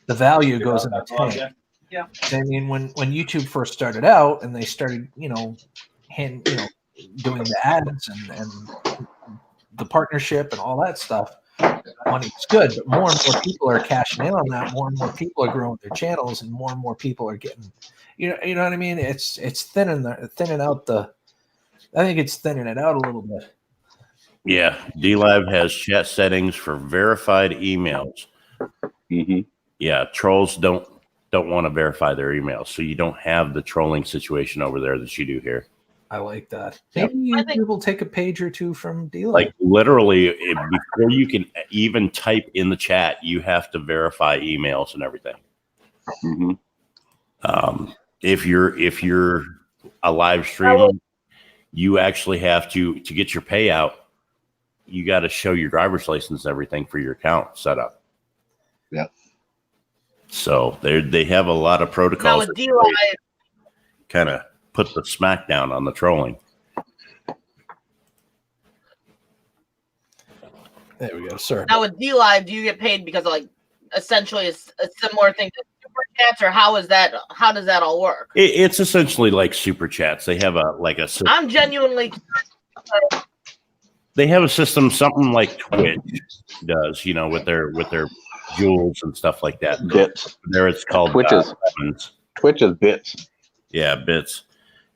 The value goes in the tank. Yeah. I mean, when YouTube first started out and they started, doing the ads and the partnership and all that stuff, money was good. But more and more people are cashing in on that. More and more people are growing their channels, and more people are getting, you know what I mean? It's thinning out the. I think it's thinning it out a little bit. Yeah, DLive has chat settings for verified emails. Yeah, trolls don't want to verify their emails, so you don't have the trolling situation over there that you do here. I like that. Maybe you will take a page or two from DLive. Like literally, before you can even type in the chat, you have to verify emails and everything. If you're a live streamer, you actually have to get your payout. You got to show your driver's license and everything for your account set up. Yeah. So they have a lot of protocols. Now with DLive, kind of put the smackdown on the trolling. There we go, sir. now with DLive, do you get paid because of like essentially a similar thing to super chats, or how does that all work? It's essentially like super chats. They have a I'm genuinely They have a system, something like Twitch does, with their jewels and stuff like that. Bits. There, it's called lemons. Twitch is bits. Yeah, bits.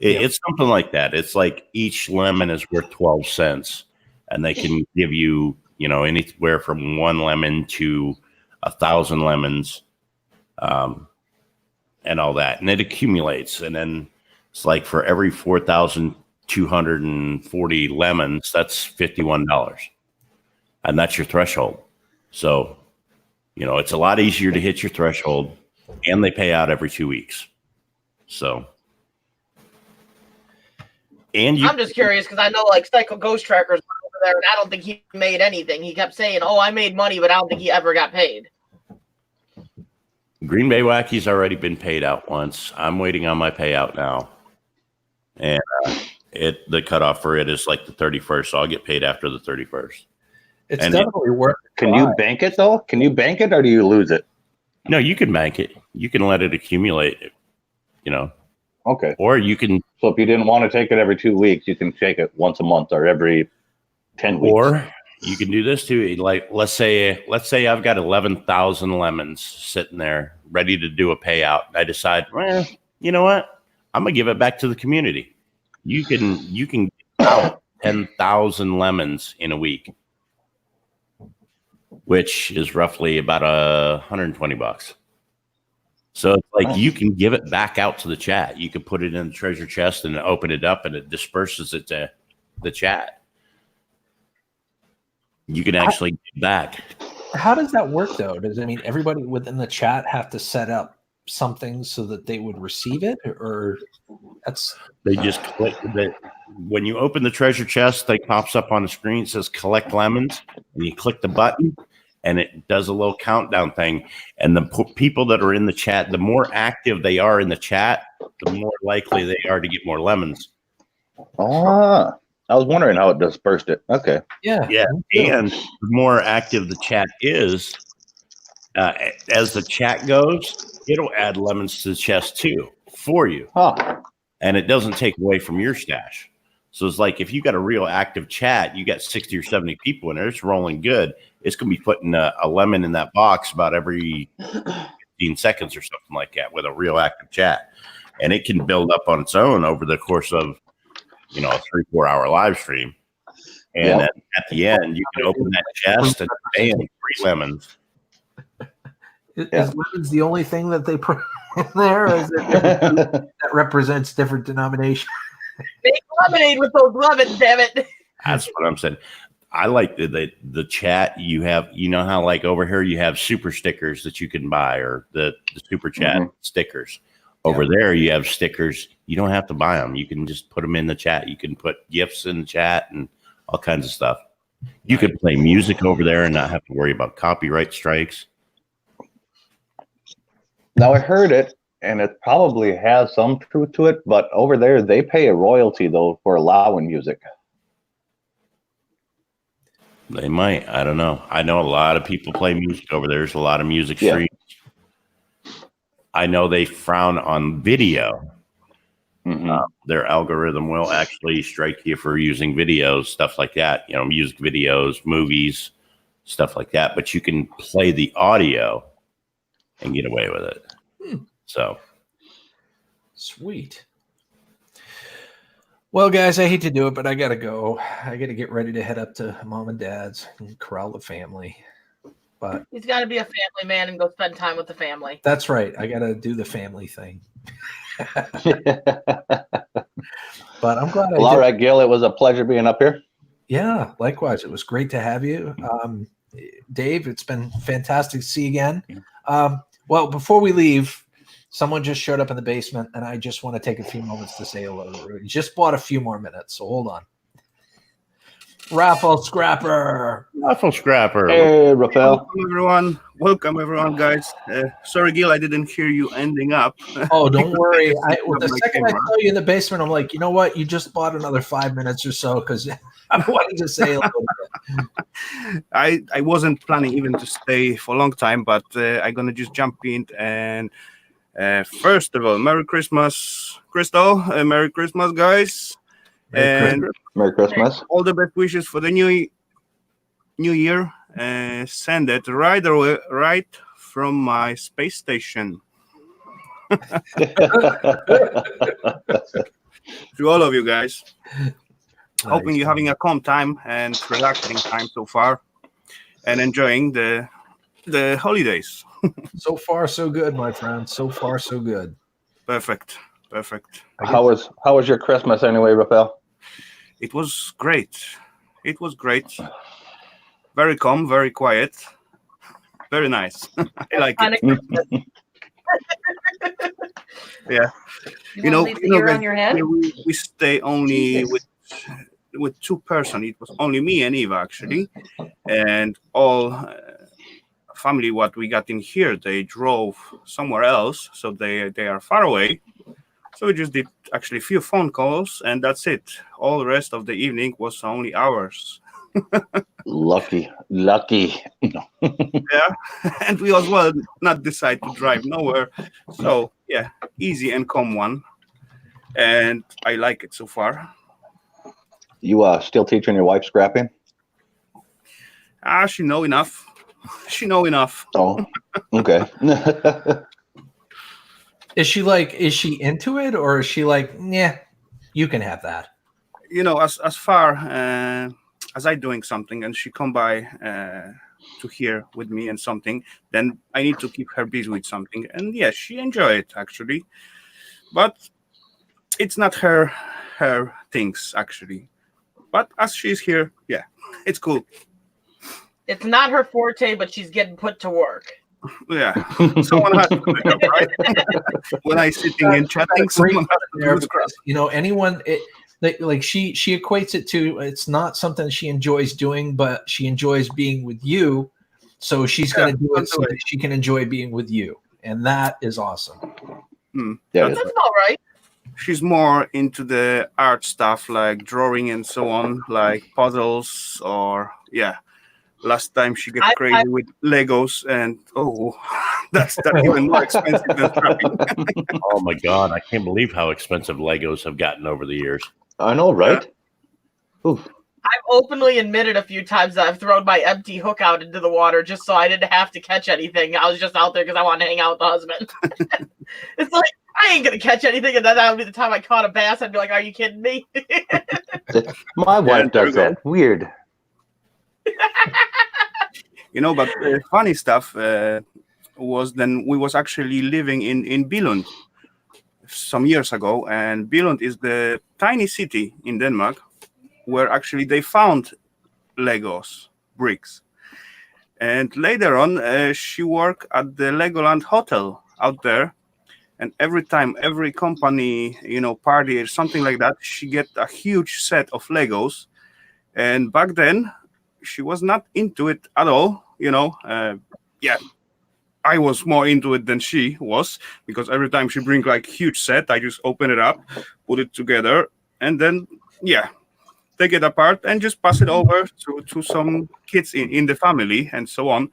It's something like that. It's like each lemon is worth 12 cents, and they can give you, anywhere from 1 lemon to 1,000 lemons, and all that, and it accumulates, and then it's like for every 4,240 lemons, that's $51, and that's your threshold. So, it's a lot easier to hit your threshold, and they pay out every 2 weeks. So. And I'm just curious because I know like Psycho Ghost Tracker's over there, and I don't think he made anything. He kept saying, "Oh, I made money," but I don't think he ever got paid. Green Bay Wacky's already been paid out once. I'm waiting on my payout now, and the cutoff for it is like the 31st, so I'll get paid after the 31st. It's definitely worth it. Can you bank it though? Can you bank it, or do you lose it? No, you can bank it. You can let it accumulate. Okay. Or you can. So if you didn't want to take it every 2 weeks, you can take it once a month or every 10 weeks. Or you can do this too. Like let's say I've got 11,000 lemons sitting there ready to do a payout. I decide, well, you know what? I'm gonna give it back to the community. You can give out 10,000 lemons in a week, which is roughly about $120. So it's like you can give it back out to the chat. You can put it in the treasure chest and open it up, and it disperses it to the chat. You can actually give back. How does that work, though? Does everybody within the chat have to set up something so that they would receive it, or they just click that when you open the treasure chest, they pops up on the screen. It says "Collect Lemons," and you click the button. And it does a little countdown thing. And the people that are in the chat, the more active they are in the chat, the more likely they are to get more lemons. I was wondering how it dispersed it. Okay. Yeah. And the more active the chat is, as the chat goes, it'll add lemons to the chest too for you. And it doesn't take away from your stash. So it's like if you got a real active chat, you got 60 or 70 people in there, it's rolling good. It's going to be putting a lemon in that box about every 15 seconds or something like that with a real active chat. And it can build up on its own over the course of, a 3-4 hour live stream. And then at the end, you can open that chest and bam, 3 lemons. Is lemons the only thing that they put in there? Or is it that represents different denominations? Make lemonade with those lemons, damn it. That's what I'm saying. I like the chat. You have, how like over here you have super stickers that you can buy, or the super chat stickers. Over there you have stickers. You don't have to buy them. You can just put them in the chat. You can put gifts in the chat and all kinds of stuff. You could play music over there and not have to worry about copyright strikes. Now I heard it, and it probably has some truth to it, but over there they pay a royalty though for allowing music. They might. I don't know. I know a lot of people play music over there. There's a lot of music streams. I know they frown on video. Their algorithm will actually strike you for using videos, stuff like that. Music videos, movies, stuff like that. But you can play the audio and get away with it. So sweet. Well, guys, I hate to do it, but I gotta go. I gotta get ready to head up to mom and dad's and corral the family. But He's got to be a family man and go spend time with the family. that's right. I gotta do the family thing. But I'm glad. Well, all right, Gil, it was a pleasure being up here. Yeah, likewise. It was great to have you. Dave, it's been fantastic to see you again. Well, before we leave, someone just showed up in the basement, and I just want to take a few moments to say hello to Rudy. Just bought a few more minutes, so hold on. Raffle Scrapper. Hey, Rafael. Welcome, everyone, guys. Sorry, Gil, I didn't hear you ending up. Oh, don't worry. The second I saw you in the basement, I'm like, you know what? You just bought another 5 minutes or so because I wanted to say a little bit. I wasn't planning even to stay for a long time, but I'm going to just jump in. And first of all, Merry Christmas, Crystal. Merry Christmas, guys. And Merry Christmas. all the best wishes for the new year. Send it right away, right from my space station. To all of you guys. Hoping you're having a calm time and relaxing time so far, and enjoying the holidays. So far, so good, my friend. So far, so good. Perfect. How was your Christmas anyway, Rafael? It was great. It was great. Very calm, very quiet, very nice. I like it. Yeah. You know, Year on your head? we stay only with two person. It was only me and Eva actually, and all family what we got in here. They drove somewhere else, so they are far away. So we just did actually a few phone calls, and that's it. All the rest of the evening was only ours. Lucky. Yeah, and we as well not decide to drive nowhere. So yeah, easy and calm one, and I like it so far. You still teaching your wife scrapping? She know enough. Oh, okay. Is she into it, or is she like, yeah, you can have that? You know, as far as I doing something and she come by to here with me and something, then I need to keep her busy with something. And yeah, she enjoy it actually, but it's not her things actually. But as she's here, yeah, it's cool. It's not her forte, but she's getting put to work. Yeah, someone has to do it, right? When I sitting and chatting, someone has to do it. You know, anyone like she equates it to, it's not something she enjoys doing, but she enjoys being with you. So she's going to do it so that she can enjoy being with you, and that is awesome. Yeah, That's all right. She's more into the art stuff, like drawing and so on, like puzzles, or yeah. Last time she got crazy with Legos, and that's even more expensive than scrapping. Oh my God, I can't believe how expensive Legos have gotten over the years. I know, right? I've openly admitted a few times that I've thrown my empty hook out into the water just so I didn't have to catch anything. I was just out there because I wanted to hang out with the husband. It's like, I ain't going to catch anything, and then that would be the time I caught a bass. I'd be like, are you kidding me? My wife does that. Weird. You know, but funny stuff was then we was actually living in Billund some years ago, and Billund is the tiny city in Denmark where actually they found Legos bricks. And later on, she worked at the Legoland Hotel out there, and every time every company, you know, party or something like that, she get a huge set of Legos. And back then she was not into it at all, you know. Yeah, I was more into it than she was, because every time she bring like huge set, I just open it up, put it together, and then yeah, take it apart and just pass it over to some kids in the family and so on.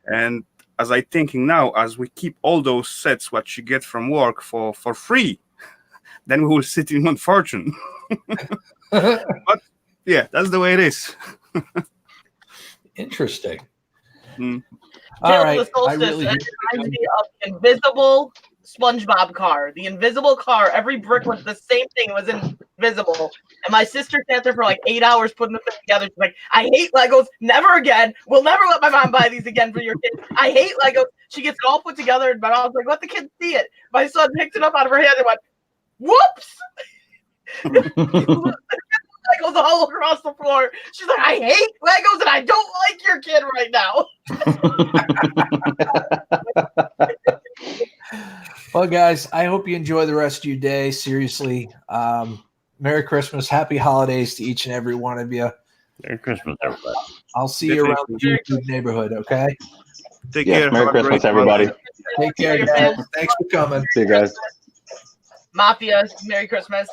And as I thinking now, as we keep all those sets what she gets from work for free, then we will sit in one fortune. But yeah, that's the way it is. Interesting. All right. I really reminds me of the invisible SpongeBob car. The invisible car, every brick was the same thing. It was invisible. And my sister sat there for like 8 hours putting them together. She's like, I hate Legos. Never again. We'll never let my mom buy these again for your kids. I hate Legos. She gets it all put together, and my mom's like, let the kids see it. My son picked it up out of her hand and went, whoops. Legos all across the floor. She's like, I hate Legos and I don't like your kid right now. Well, guys, I hope you enjoy the rest of your day. Seriously. Merry Christmas. Happy holidays to each and every one of you. Merry Christmas, everybody. I'll see you around the YouTube neighborhood, okay? Take care. Merry Christmas, everybody. Take care, guys. Thanks for coming. See you guys. Mafia, Merry Christmas.